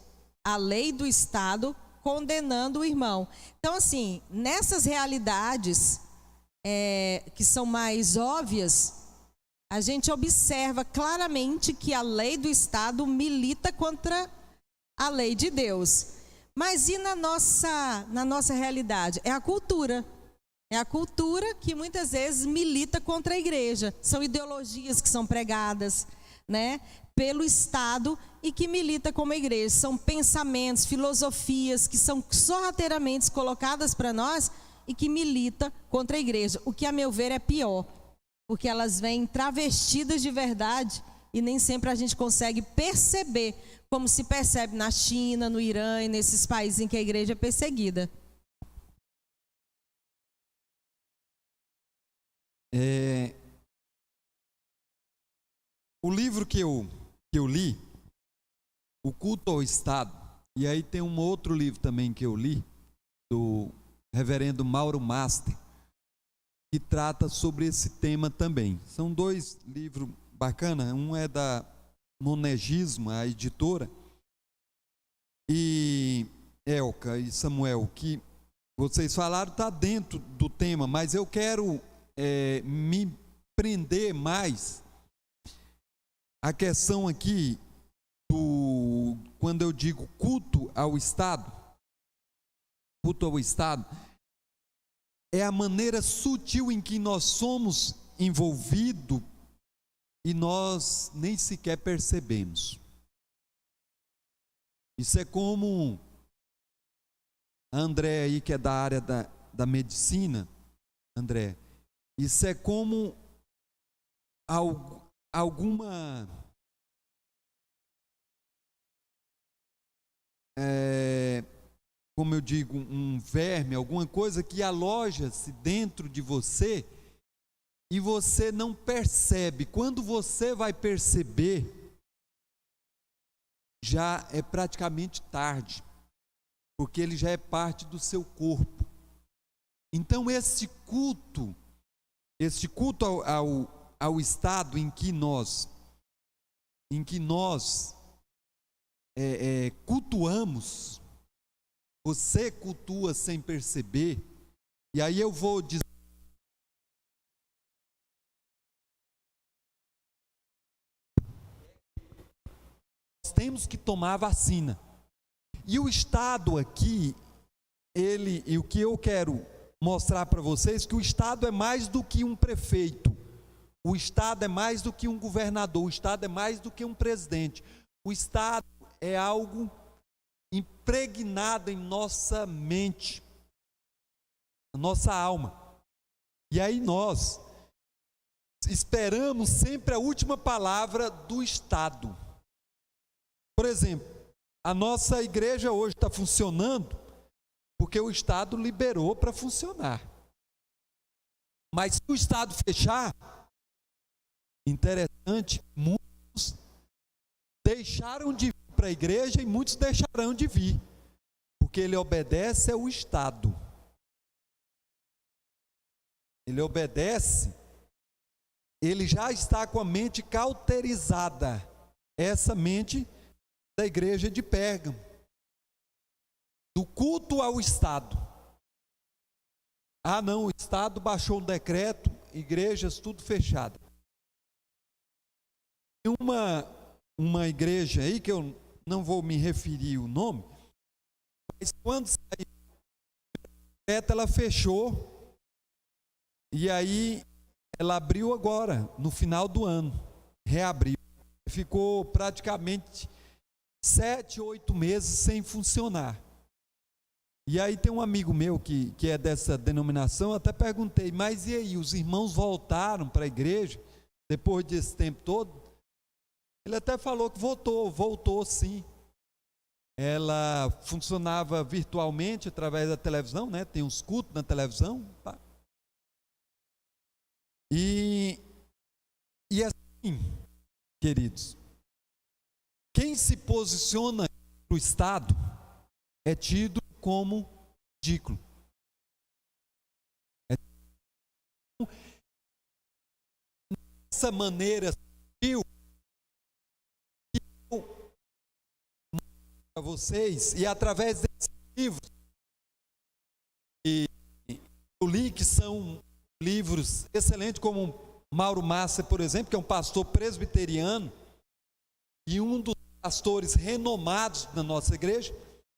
a lei do Estado condenando o irmão. Então, assim, nessas realidades que são mais óbvias, a gente observa claramente que a lei do Estado milita contra a lei de Deus. Mas e na nossa realidade? É a cultura. É a cultura que muitas vezes milita contra a igreja. São ideologias que são pregadas, né, pelo Estado e que milita como a igreja. São pensamentos, filosofias que são sorrateiramente colocadas para nós e que milita contra a igreja, o que a meu ver é pior, porque elas vêm travestidas de verdade e nem sempre a gente consegue perceber, como se percebe na China, no Irã e nesses países em que a igreja é perseguida. O livro que eu li, O Culto ao Estado, e aí tem um outro livro também que eu li, do reverendo Mauro Master, que trata sobre esse tema também. São dois livros bacanas, um é da Monegismo, a editora, e Elka e Samuel, que vocês falaram, está dentro do tema, mas eu quero me prender mais a questão aqui quando eu digo culto ao Estado é a maneira sutil em que nós somos envolvidos e nós nem sequer percebemos. Isso é como a André aí, que é da área da medicina, André, isso é como alguma como eu digo, um verme, alguma coisa que aloja-se dentro de você e você não percebe. Quando você vai perceber, já é praticamente tarde, porque ele já é parte do seu corpo. Então esse culto ao Estado em que nós cultuamos, você cultua sem perceber, e aí eu vou dizer, nós temos que tomar vacina, e o Estado aqui, e o que eu quero mostrar para vocês, que o Estado é mais do que um prefeito, o Estado é mais do que um governador, o Estado é mais do que um presidente, o Estado é algo impregnado em nossa mente, na nossa alma. E aí nós esperamos sempre a última palavra do Estado. Por exemplo, a nossa igreja hoje está funcionando porque o Estado liberou para funcionar. Mas se o Estado fechar, interessante, muitos deixaram de vir para a igreja e muitos deixarão de vir, porque ele obedece ao Estado. Ele obedece, ele já está com a mente cauterizada, essa mente da igreja de Pérgamo, do culto ao Estado. Ah não, o Estado baixou um decreto, igrejas tudo fechado. Tem uma igreja aí, que eu não vou me referir o nome, mas quando saiu o decreto, ela fechou, e aí ela abriu agora, no final do ano, reabriu. Ficou praticamente 7, 8 meses sem funcionar. E aí tem um amigo meu que é dessa denominação, eu até perguntei, mas e aí, os irmãos voltaram para a igreja, depois desse tempo todo? Ele até falou que voltou sim. Ela funcionava virtualmente através da televisão, né? Tem uns cultos na televisão. Tá? E assim, queridos, quem se posiciona para o Estado é tido como ridículo. Dessa maneira, para vocês, e através desses livros que eu li, que são livros excelentes, como Mauro Massa, por exemplo, que é um pastor presbiteriano e um dos pastores renomados da nossa igreja,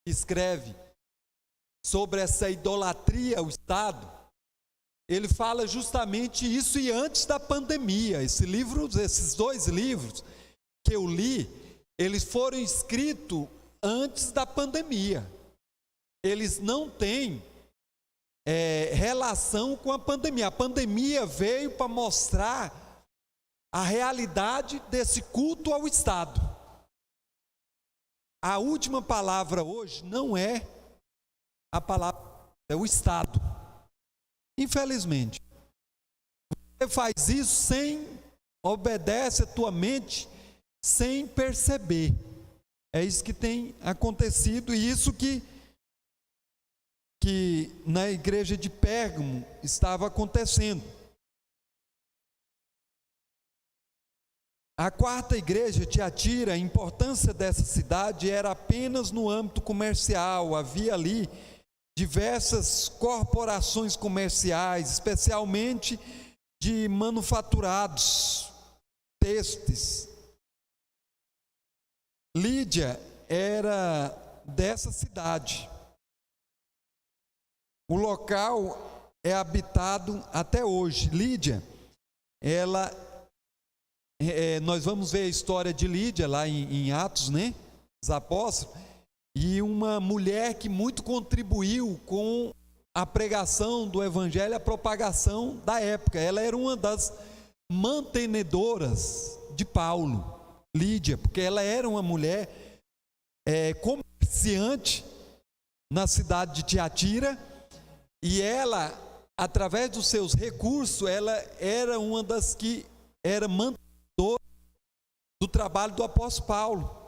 escreve sobre essa idolatria ao Estado. Ele fala justamente isso, e antes da pandemia. Esses dois livros que eu li, eles foram escritos antes da pandemia. Eles não têm relação com a pandemia. A pandemia veio para mostrar a realidade desse culto ao Estado. A última palavra hoje não é a palavra, é o Estado. Infelizmente. Você faz isso obedece a tua mente sem perceber. É isso que tem acontecido e isso que na igreja de Pérgamo estava acontecendo. A quarta igreja, Tiatira, a importância dessa cidade era apenas no âmbito comercial. Havia ali diversas corporações comerciais, especialmente de manufaturados, têxteis. Lídia era dessa cidade. O local é habitado até hoje. Lídia, nós vamos ver a história de Lídia lá em Atos, né? Os Apóstolos. E uma mulher que muito contribuiu com a pregação do evangelho, a propagação da época. Ela era uma das mantenedoras de Paulo, Lídia, porque ela era uma mulher comerciante na cidade de Tiatira, e ela, através dos seus recursos, ela era uma das que era mantenedora do trabalho do apóstolo Paulo.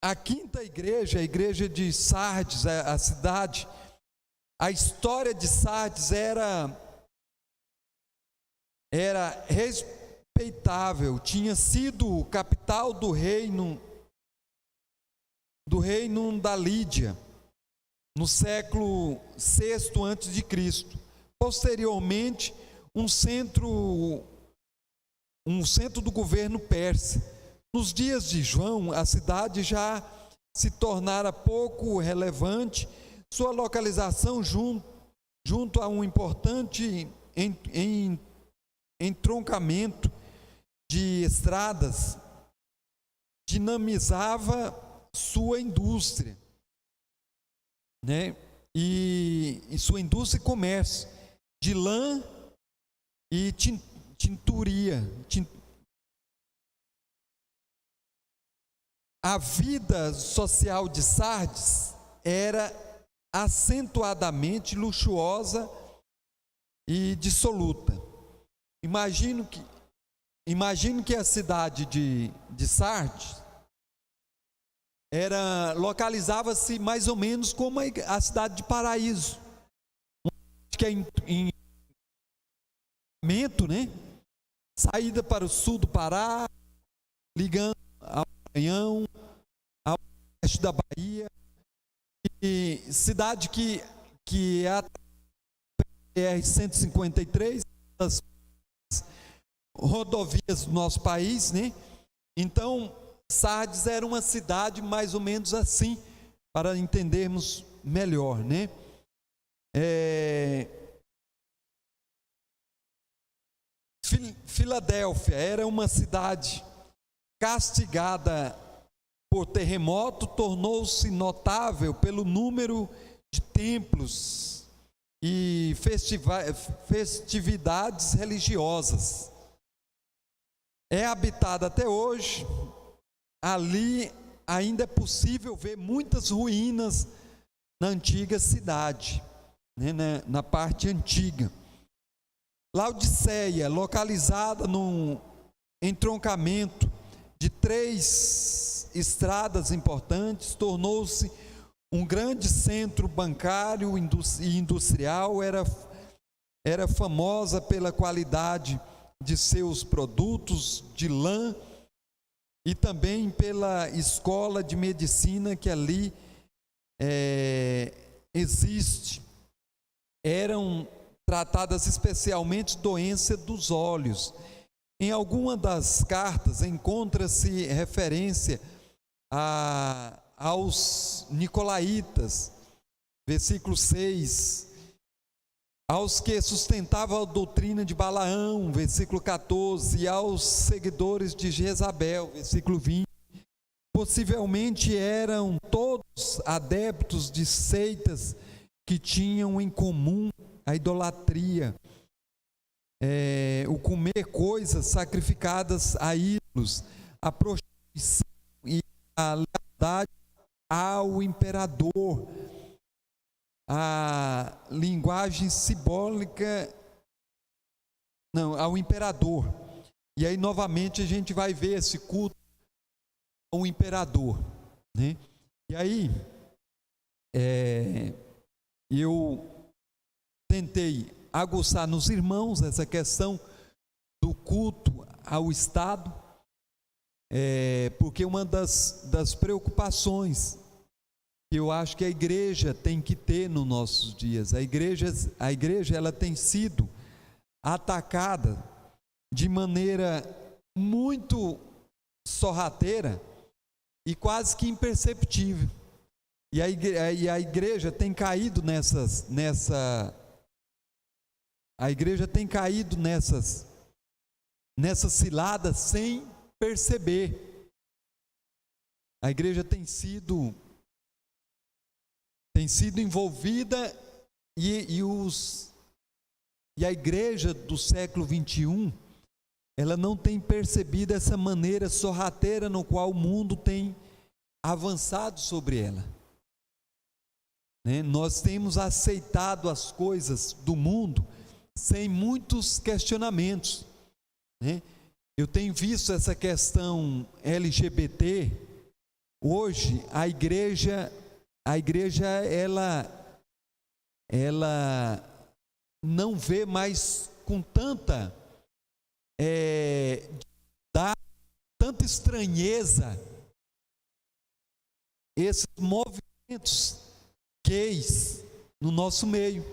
A quinta igreja, a igreja de Sardes, a cidade, a história de Sardes era respeitável, tinha sido capital do reino da Lídia, no século VI a.C. Posteriormente, um centro do governo persa. Nos dias de João, a cidade já se tornara pouco relevante, sua localização junto a um importante entroncamento de estradas dinamizava sua indústria, né? E sua indústria e comércio de lã e tinturia. A vida social de Sardes era acentuadamente luxuosa e dissoluta. Imagino que a cidade de Sardes localizava-se mais ou menos como a cidade de Paraíso, que é em né? Saída para o sul do Pará, ligando ao Maranhão, ao oeste da Bahia, e cidade que é a BR-153, das rodovias do nosso país, né? Então, Sardes era uma cidade mais ou menos assim, para entendermos melhor, né? Filadélfia era uma cidade castigada por terremoto, tornou-se notável pelo número de templos e festividades religiosas. É habitada até hoje. Ali ainda é possível ver muitas ruínas na antiga cidade, né, na parte antiga. Laodiceia, localizada num entroncamento de 3 estradas importantes, tornou-se um grande centro bancário e industrial. Era famosa pela qualidade de seus produtos de lã e também pela escola de medicina que ali existe. Eram tratadas especialmente doença dos olhos. Em alguma das cartas encontra-se referência aos nicolaítas, versículo 6, aos que sustentavam a doutrina de Balaão, versículo 14, e aos seguidores de Jezabel, versículo 20. possivelmente eram todos adeptos de seitas que tinham em comum a idolatria, o comer coisas sacrificadas a ídolos, a prostituição e a lealdade ao imperador, a linguagem simbólica, ao imperador. E aí novamente a gente vai ver esse culto ao imperador, né? E aí eu tentei aguçar nos irmãos essa questão do culto ao Estado, porque uma das preocupações que eu acho que a igreja tem que ter nos nossos dias, a igreja ela tem sido atacada de maneira muito sorrateira e quase que imperceptível. E a igreja tem caído nessas ciladas sem perceber. A igreja tem sido envolvida e a igreja do século 21, ela não tem percebido essa maneira sorrateira no qual o mundo tem avançado sobre ela. Nós temos aceitado as coisas do mundo sem muitos questionamentos. Eu tenho visto essa questão LGBT. Hoje a igreja ela não vê mais com tanta estranheza esses movimentos gays no nosso meio.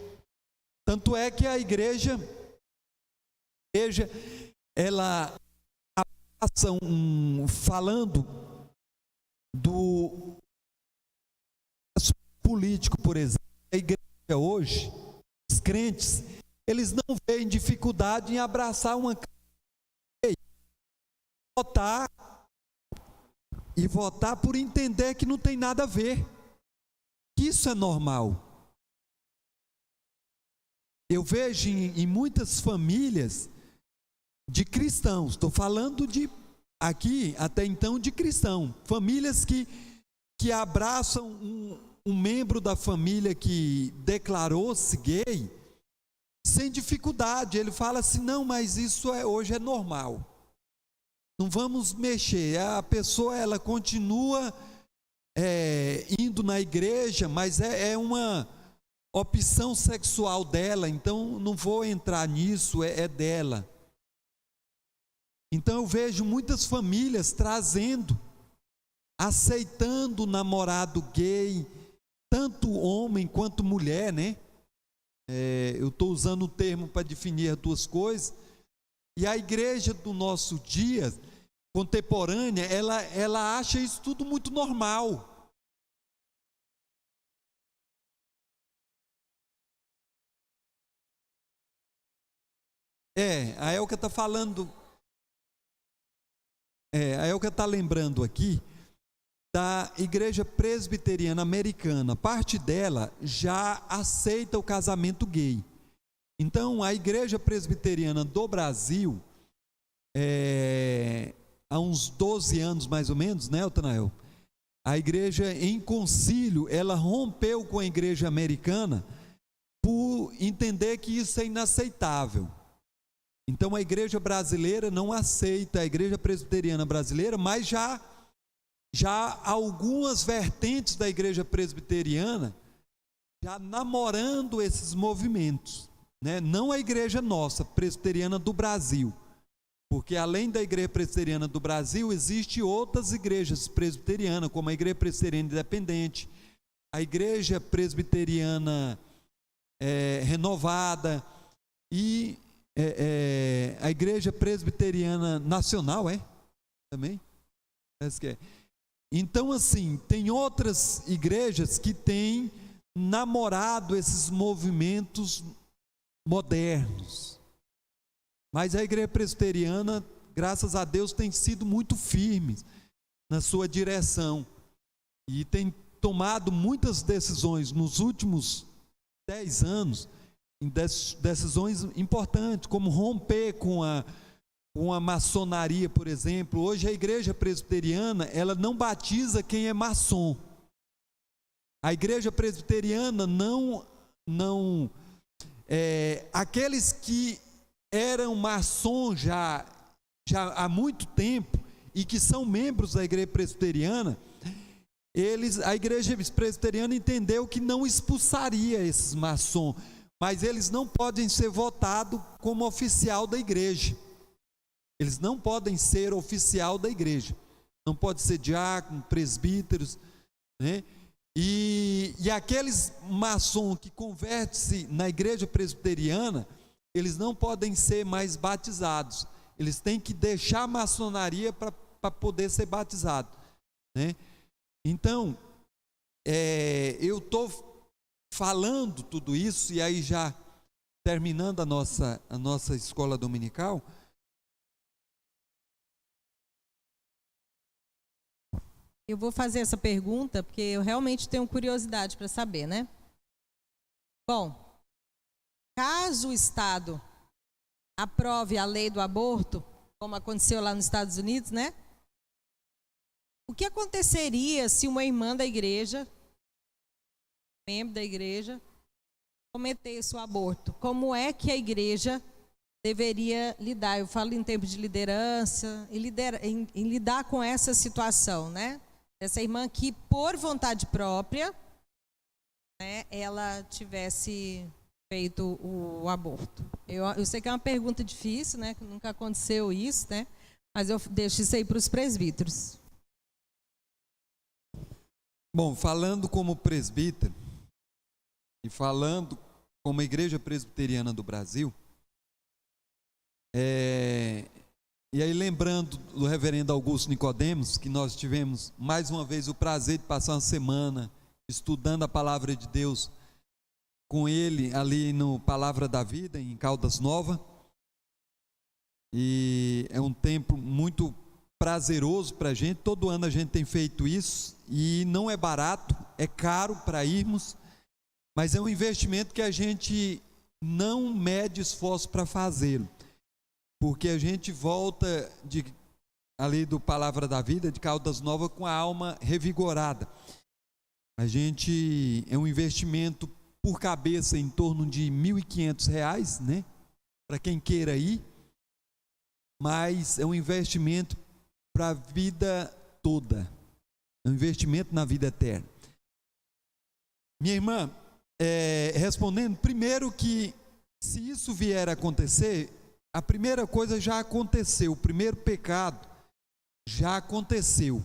Tanto é que a igreja ela passa falando do político, por exemplo. A igreja hoje, os crentes, eles não veem dificuldade em abraçar uma votar por entender que não tem nada a ver, que isso é normal. Eu vejo em muitas famílias de cristãos, estou falando aqui até então de cristão, famílias que abraçam um membro da família que declarou-se gay sem dificuldade. Ele fala assim: não, mas isso hoje é normal, não vamos mexer. A pessoa ela continua indo na igreja, mas é uma opção sexual dela, então não vou entrar nisso, é dela. Então eu vejo muitas famílias aceitando o namorado gay, tanto homem quanto mulher, né? Eu estou usando o termo para definir as duas coisas. E a igreja do nosso dia, contemporânea, ela acha isso tudo muito normal. A Elka está falando, a Elka está lembrando aqui da igreja presbiteriana americana. Parte dela já aceita o casamento gay. Então a igreja presbiteriana do Brasil, há uns 12 anos mais ou menos, né, Otanael? A igreja em concílio, ela rompeu com a igreja americana por entender que isso é inaceitável. Então a igreja brasileira não aceita, a igreja presbiteriana brasileira, mas já algumas vertentes da igreja presbiteriana já namorando esses movimentos, né? Não a igreja nossa, presbiteriana do Brasil, porque além da igreja presbiteriana do Brasil, existem outras igrejas presbiterianas, como a igreja presbiteriana independente, a igreja presbiteriana renovada e a igreja presbiteriana nacional, também? Parece que é. Então, assim, tem outras igrejas que têm namorado esses movimentos modernos. Mas a igreja presbiteriana, graças a Deus, tem sido muito firme na sua direção e tem tomado muitas decisões nos últimos 10 anos, decisões importantes, como romper com a maçonaria, por exemplo. Hoje a igreja presbiteriana, ela não batiza quem é maçom. A igreja presbiteriana aqueles que eram maçom já há muito tempo e que são membros da igreja presbiteriana, a igreja presbiteriana entendeu que não expulsaria esses maçons, mas eles não podem ser votados como oficial da igreja. Eles não podem ser oficial da igreja. Não pode ser diácono, presbíteros, né? E aqueles maçons que convertem-se na igreja presbiteriana, eles não podem ser mais batizados. Eles têm que deixar a maçonaria para poder ser batizado, né? Então, eu estou falando tudo isso, e aí já terminando a nossa escola dominical, eu vou fazer essa pergunta porque eu realmente tenho curiosidade para saber, né? Bom, caso o Estado aprove a lei do aborto, como aconteceu lá nos Estados Unidos, né? O que aconteceria se uma irmã da igreja, membro da igreja, cometesse o aborto? Como é que a igreja deveria lidar? Eu falo em termos de liderança, em lidar com essa situação, né? Essa irmã que, por vontade própria, né, ela tivesse feito o aborto. Eu sei que é uma pergunta difícil, né? Que nunca aconteceu isso, né? Mas eu deixo isso aí para os presbíteros. Bom, falando como presbítero e falando como igreja presbiteriana do Brasil, e aí lembrando do reverendo Augusto Nicodemos, que nós tivemos mais uma vez o prazer de passar uma semana estudando a palavra de Deus com ele ali no Palavra da Vida, em Caldas Novas, e é um tempo muito prazeroso para a gente. Todo ano a gente tem feito isso, e não é barato, é caro para irmos, mas é um investimento que a gente não mede esforço para fazê-lo, porque a gente volta ali do Palavra da Vida, de Caldas Novas, com a alma revigorada. A gente, é um investimento por cabeça em torno de R$ 1.500, né? Para quem queira ir, mas é um investimento para a vida toda, é um investimento na vida eterna. Minha irmã, respondendo, primeiro que se isso vier a acontecer, a primeira coisa já aconteceu, o primeiro pecado já aconteceu.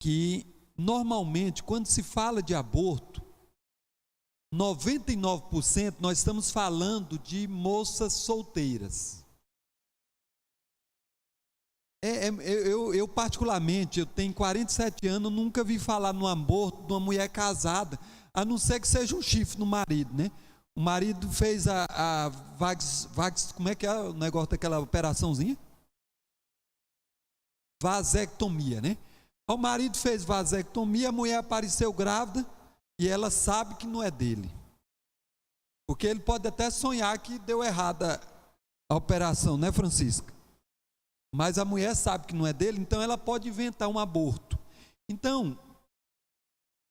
Que normalmente, quando se fala de aborto, 99% nós estamos falando de moças solteiras. Eu particularmente, eu tenho 47 anos, nunca vi falar no aborto de uma mulher casada, a não ser que seja um chifre no marido, né? O marido fez a como é que é o negócio daquela operaçãozinha? Vasectomia, né? O marido fez vasectomia, a mulher apareceu grávida e ela sabe que não é dele. Porque ele pode até sonhar que deu errada a operação, né, Francisca? Mas a mulher sabe que não é dele, então ela pode inventar um aborto. Então,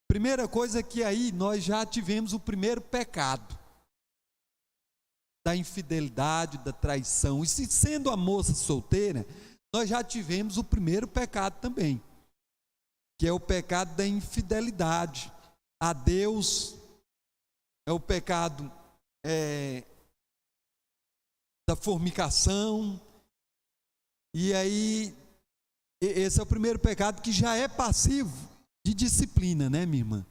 primeira coisa é que aí nós já tivemos o primeiro pecado da infidelidade, da traição. E se sendo a moça solteira, nós já tivemos o primeiro pecado também, que é o pecado da infidelidade a Deus, é o pecado da fornicação. E aí, esse é o primeiro pecado que já é passivo de disciplina, né, minha irmã?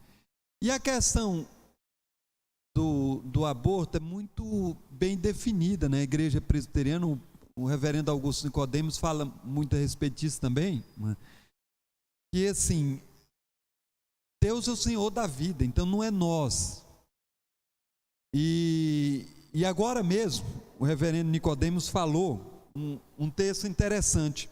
E a questão do aborto é muito bem definida na igreja presbiteriana. O reverendo Augusto Nicodemos fala muito a respeito disso também, né? Que assim, Deus é o Senhor da vida, então não é nós. E agora mesmo, o reverendo Nicodemos falou um texto interessante.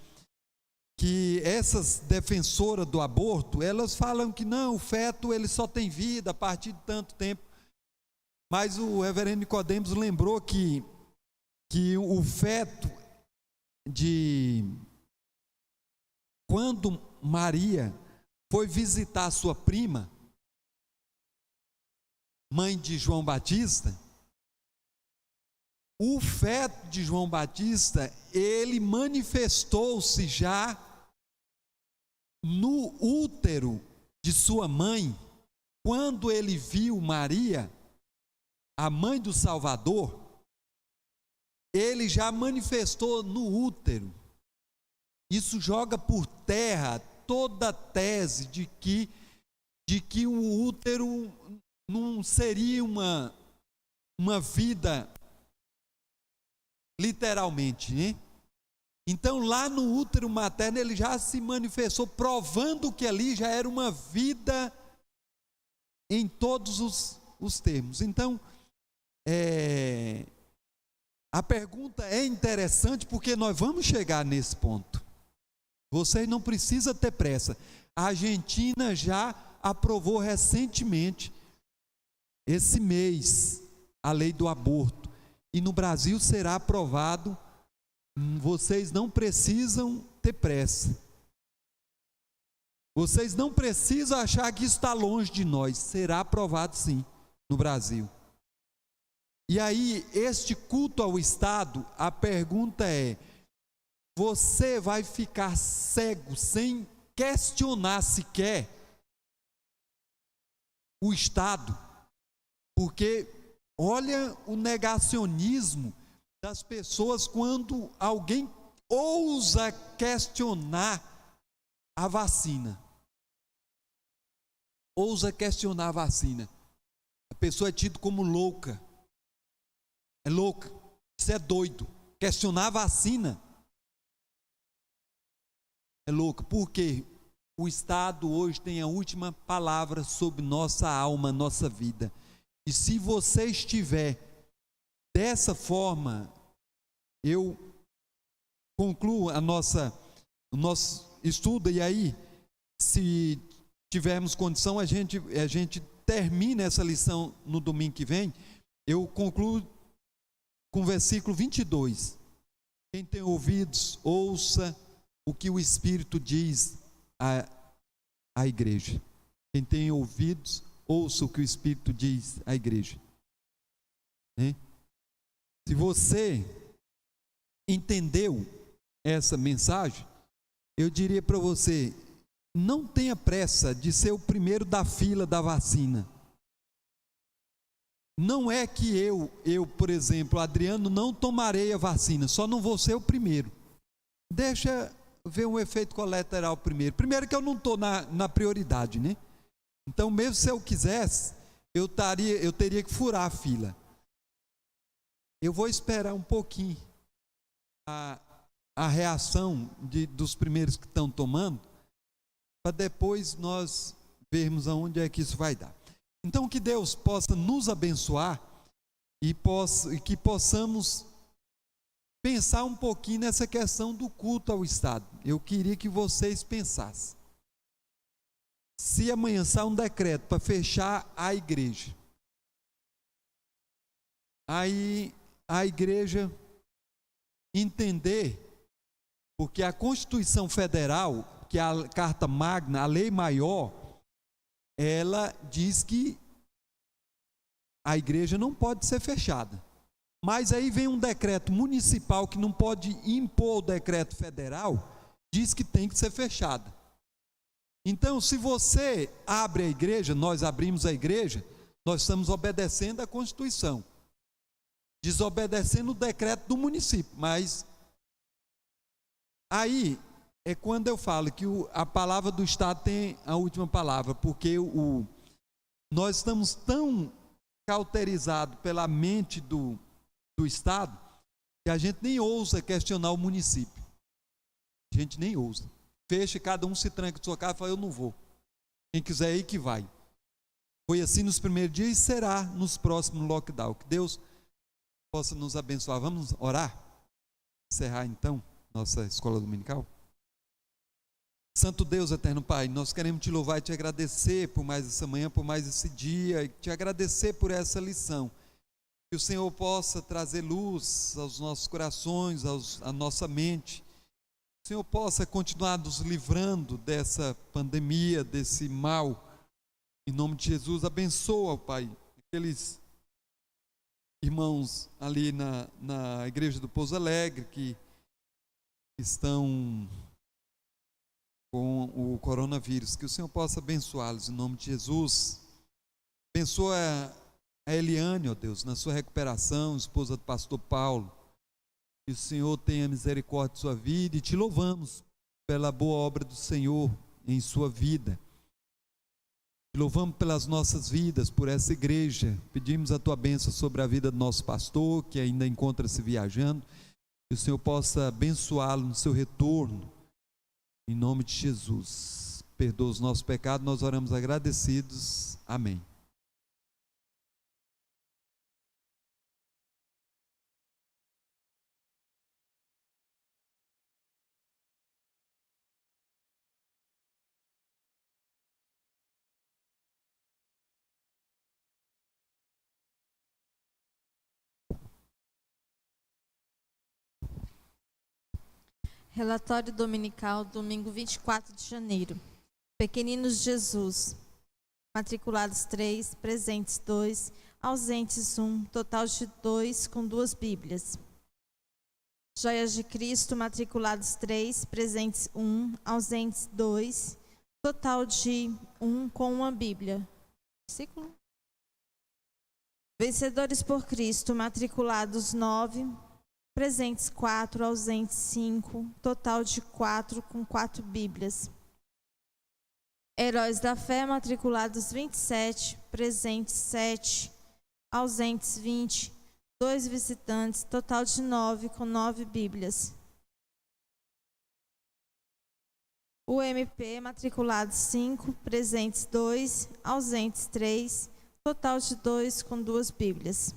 que essas defensoras do aborto, elas falam que não, o feto ele só tem vida a partir de tanto tempo. Mas o reverendo Nicodemos lembrou que o feto quando Maria foi visitar sua prima, mãe de João Batista, o feto de João Batista, ele manifestou-se já no útero de sua mãe, quando ele viu Maria, a mãe do Salvador, ele já manifestou no útero. Isso joga por terra toda a tese de que o útero não seria uma vida literalmente, né? Então lá no útero materno ele já se manifestou, provando que ali já era uma vida em todos os termos. Então a pergunta é interessante porque nós vamos chegar nesse ponto. Vocês não precisam ter pressa. A Argentina já aprovou recentemente, esse mês, a lei do aborto. E no Brasil será aprovado. Vocês não precisam ter pressa. Vocês não precisam achar que isso está longe de nós. Será aprovado sim, no Brasil. E aí, este culto ao Estado, a pergunta é: você vai ficar cego sem questionar sequer o Estado? Porque olha o negacionismo das pessoas quando alguém ousa questionar a vacina. Ousa questionar a vacina. A pessoa é tida como louca. É louca. Isso é doido. Questionar a vacina é louco, porque o Estado hoje tem a última palavra sobre nossa alma, nossa vida. E se você estiver dessa forma, eu concluo o nosso estudo, e aí, se tivermos condição, a gente termina essa lição no domingo que vem. Eu concluo com o versículo 22. Quem tem ouvidos, ouça o que o Espírito diz à igreja. Quem tem ouvidos, ouça o que o Espírito diz à igreja. Se você entendeu essa mensagem, eu diria para você: não tenha pressa de ser o primeiro da fila da vacina. Não é que eu, por exemplo, Adriano, não tomarei a vacina, só não vou ser o primeiro. Deixa ver um efeito colateral primeiro. Primeiro que eu não estou na prioridade, né? Então, mesmo se eu quisesse, eu teria que furar a fila. Eu vou esperar um pouquinho a reação dos primeiros que estão tomando, para depois nós vermos aonde é que isso vai dar. Então, que Deus possa nos abençoar e que possamos pensar um pouquinho nessa questão do culto ao Estado. Eu queria que vocês pensassem. Se amanhã sai um decreto para fechar a igreja, aí a igreja entender, porque a Constituição Federal, que é a Carta Magna, a lei maior, ela diz que a igreja não pode ser fechada. Mas aí vem um decreto municipal que não pode impor o decreto federal, diz que tem que ser fechada. Então, se você abre a igreja, nós abrimos a igreja, nós estamos obedecendo a Constituição, desobedecendo o decreto do município. Mas aí é quando eu falo que a palavra do Estado tem a última palavra, porque nós estamos tão cauterizados pela mente do Estado, que a gente nem ousa questionar o município. A gente nem ousa. Fecha, cada um se tranca de sua casa e fala: eu não vou. Quem quiser ir, que vai. Foi assim nos primeiros dias e será nos próximos lockdown. Que Deus possa nos abençoar. Vamos orar? Encerrar então nossa escola dominical? Santo Deus, eterno Pai, nós queremos te louvar e te agradecer por mais essa manhã, por mais esse dia, e te agradecer por essa lição. Que o Senhor possa trazer luz aos nossos corações, à nossa mente. Que o Senhor possa continuar nos livrando dessa pandemia, desse mal. Em nome de Jesus, abençoa, Pai, aqueles irmãos ali na igreja do Pouso Alegre que estão com o coronavírus. Que o Senhor possa abençoá-los em nome de Jesus. Abençoa a Eliane, ó Deus, na sua recuperação, esposa do pastor Paulo. Que o Senhor tenha misericórdia de sua vida, e te louvamos pela boa obra do Senhor em sua vida. Te louvamos pelas nossas vidas, por essa igreja. Pedimos a tua bênção sobre a vida do nosso pastor, que ainda encontra-se viajando. Que o Senhor possa abençoá-lo no seu retorno, em nome de Jesus. Perdoa os nossos pecados, nós oramos agradecidos. Amém. Relatório dominical, domingo 24 de janeiro. Pequeninos de Jesus, matriculados 3, presentes 2, ausentes 1, total de 2 com 2 Bíblias. Joias de Cristo, matriculados 3, presentes 1, ausentes 2, total de 1 com 1 Bíblia. Versículo. Vencedores por Cristo, matriculados 9, presentes 4, ausentes 5, total de 4 com 4 Bíblias. Heróis da Fé, matriculados 27, presentes 7, ausentes 20, 2 visitantes, total de 9 com 9 Bíblias. UMP, matriculados 5, presentes 2, ausentes 3, total de 2 com 2 Bíblias.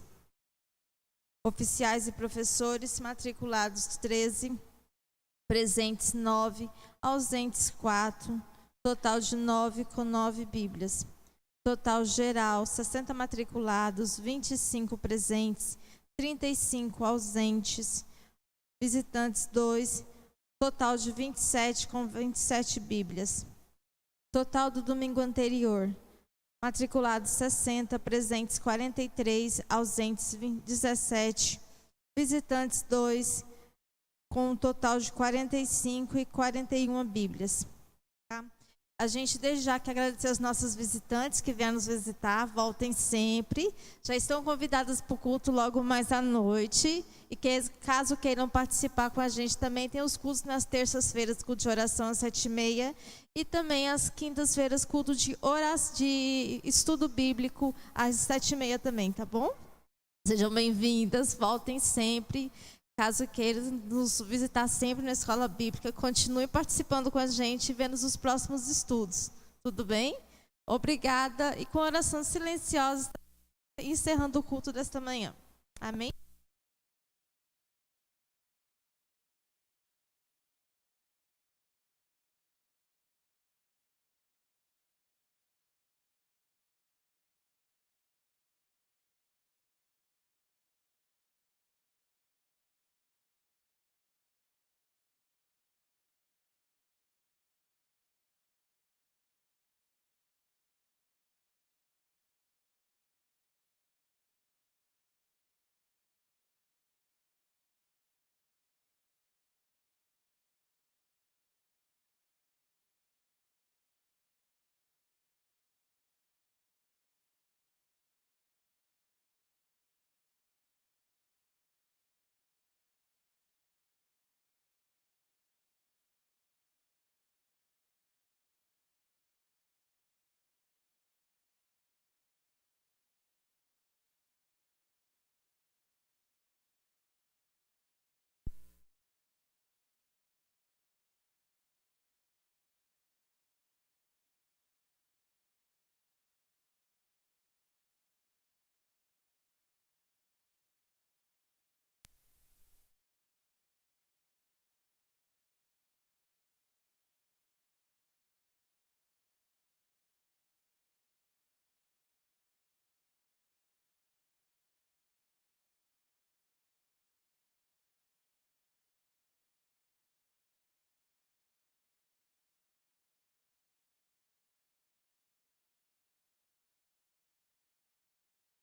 Oficiais e professores, matriculados 13, presentes 9, ausentes 4, total de 9 com 9 Bíblias. Total geral, 60 matriculados, 25 presentes, 35 ausentes, visitantes 2, total de 27 com 27 Bíblias. Total do domingo anterior. Matriculados 60, presentes 43, ausentes 17, visitantes 2, com um total de 45 e 41 Bíblias. Tá? A gente desde já quer agradecer aos nossos visitantes que vieram nos visitar, voltem sempre. Já estão convidadas para o culto logo mais à noite. E que, caso queiram participar com a gente, também tem os cultos nas terças-feiras, culto de oração às 7h30. E também às quintas-feiras, culto de estudo bíblico às 7h30 também, tá bom? Sejam bem-vindas, voltem sempre. Caso queiram nos visitar sempre na Escola Bíblica, continue participando com a gente e vendo os próximos estudos. Tudo bem? Obrigada. E com oração silenciosa, encerrando o culto desta manhã. Amém?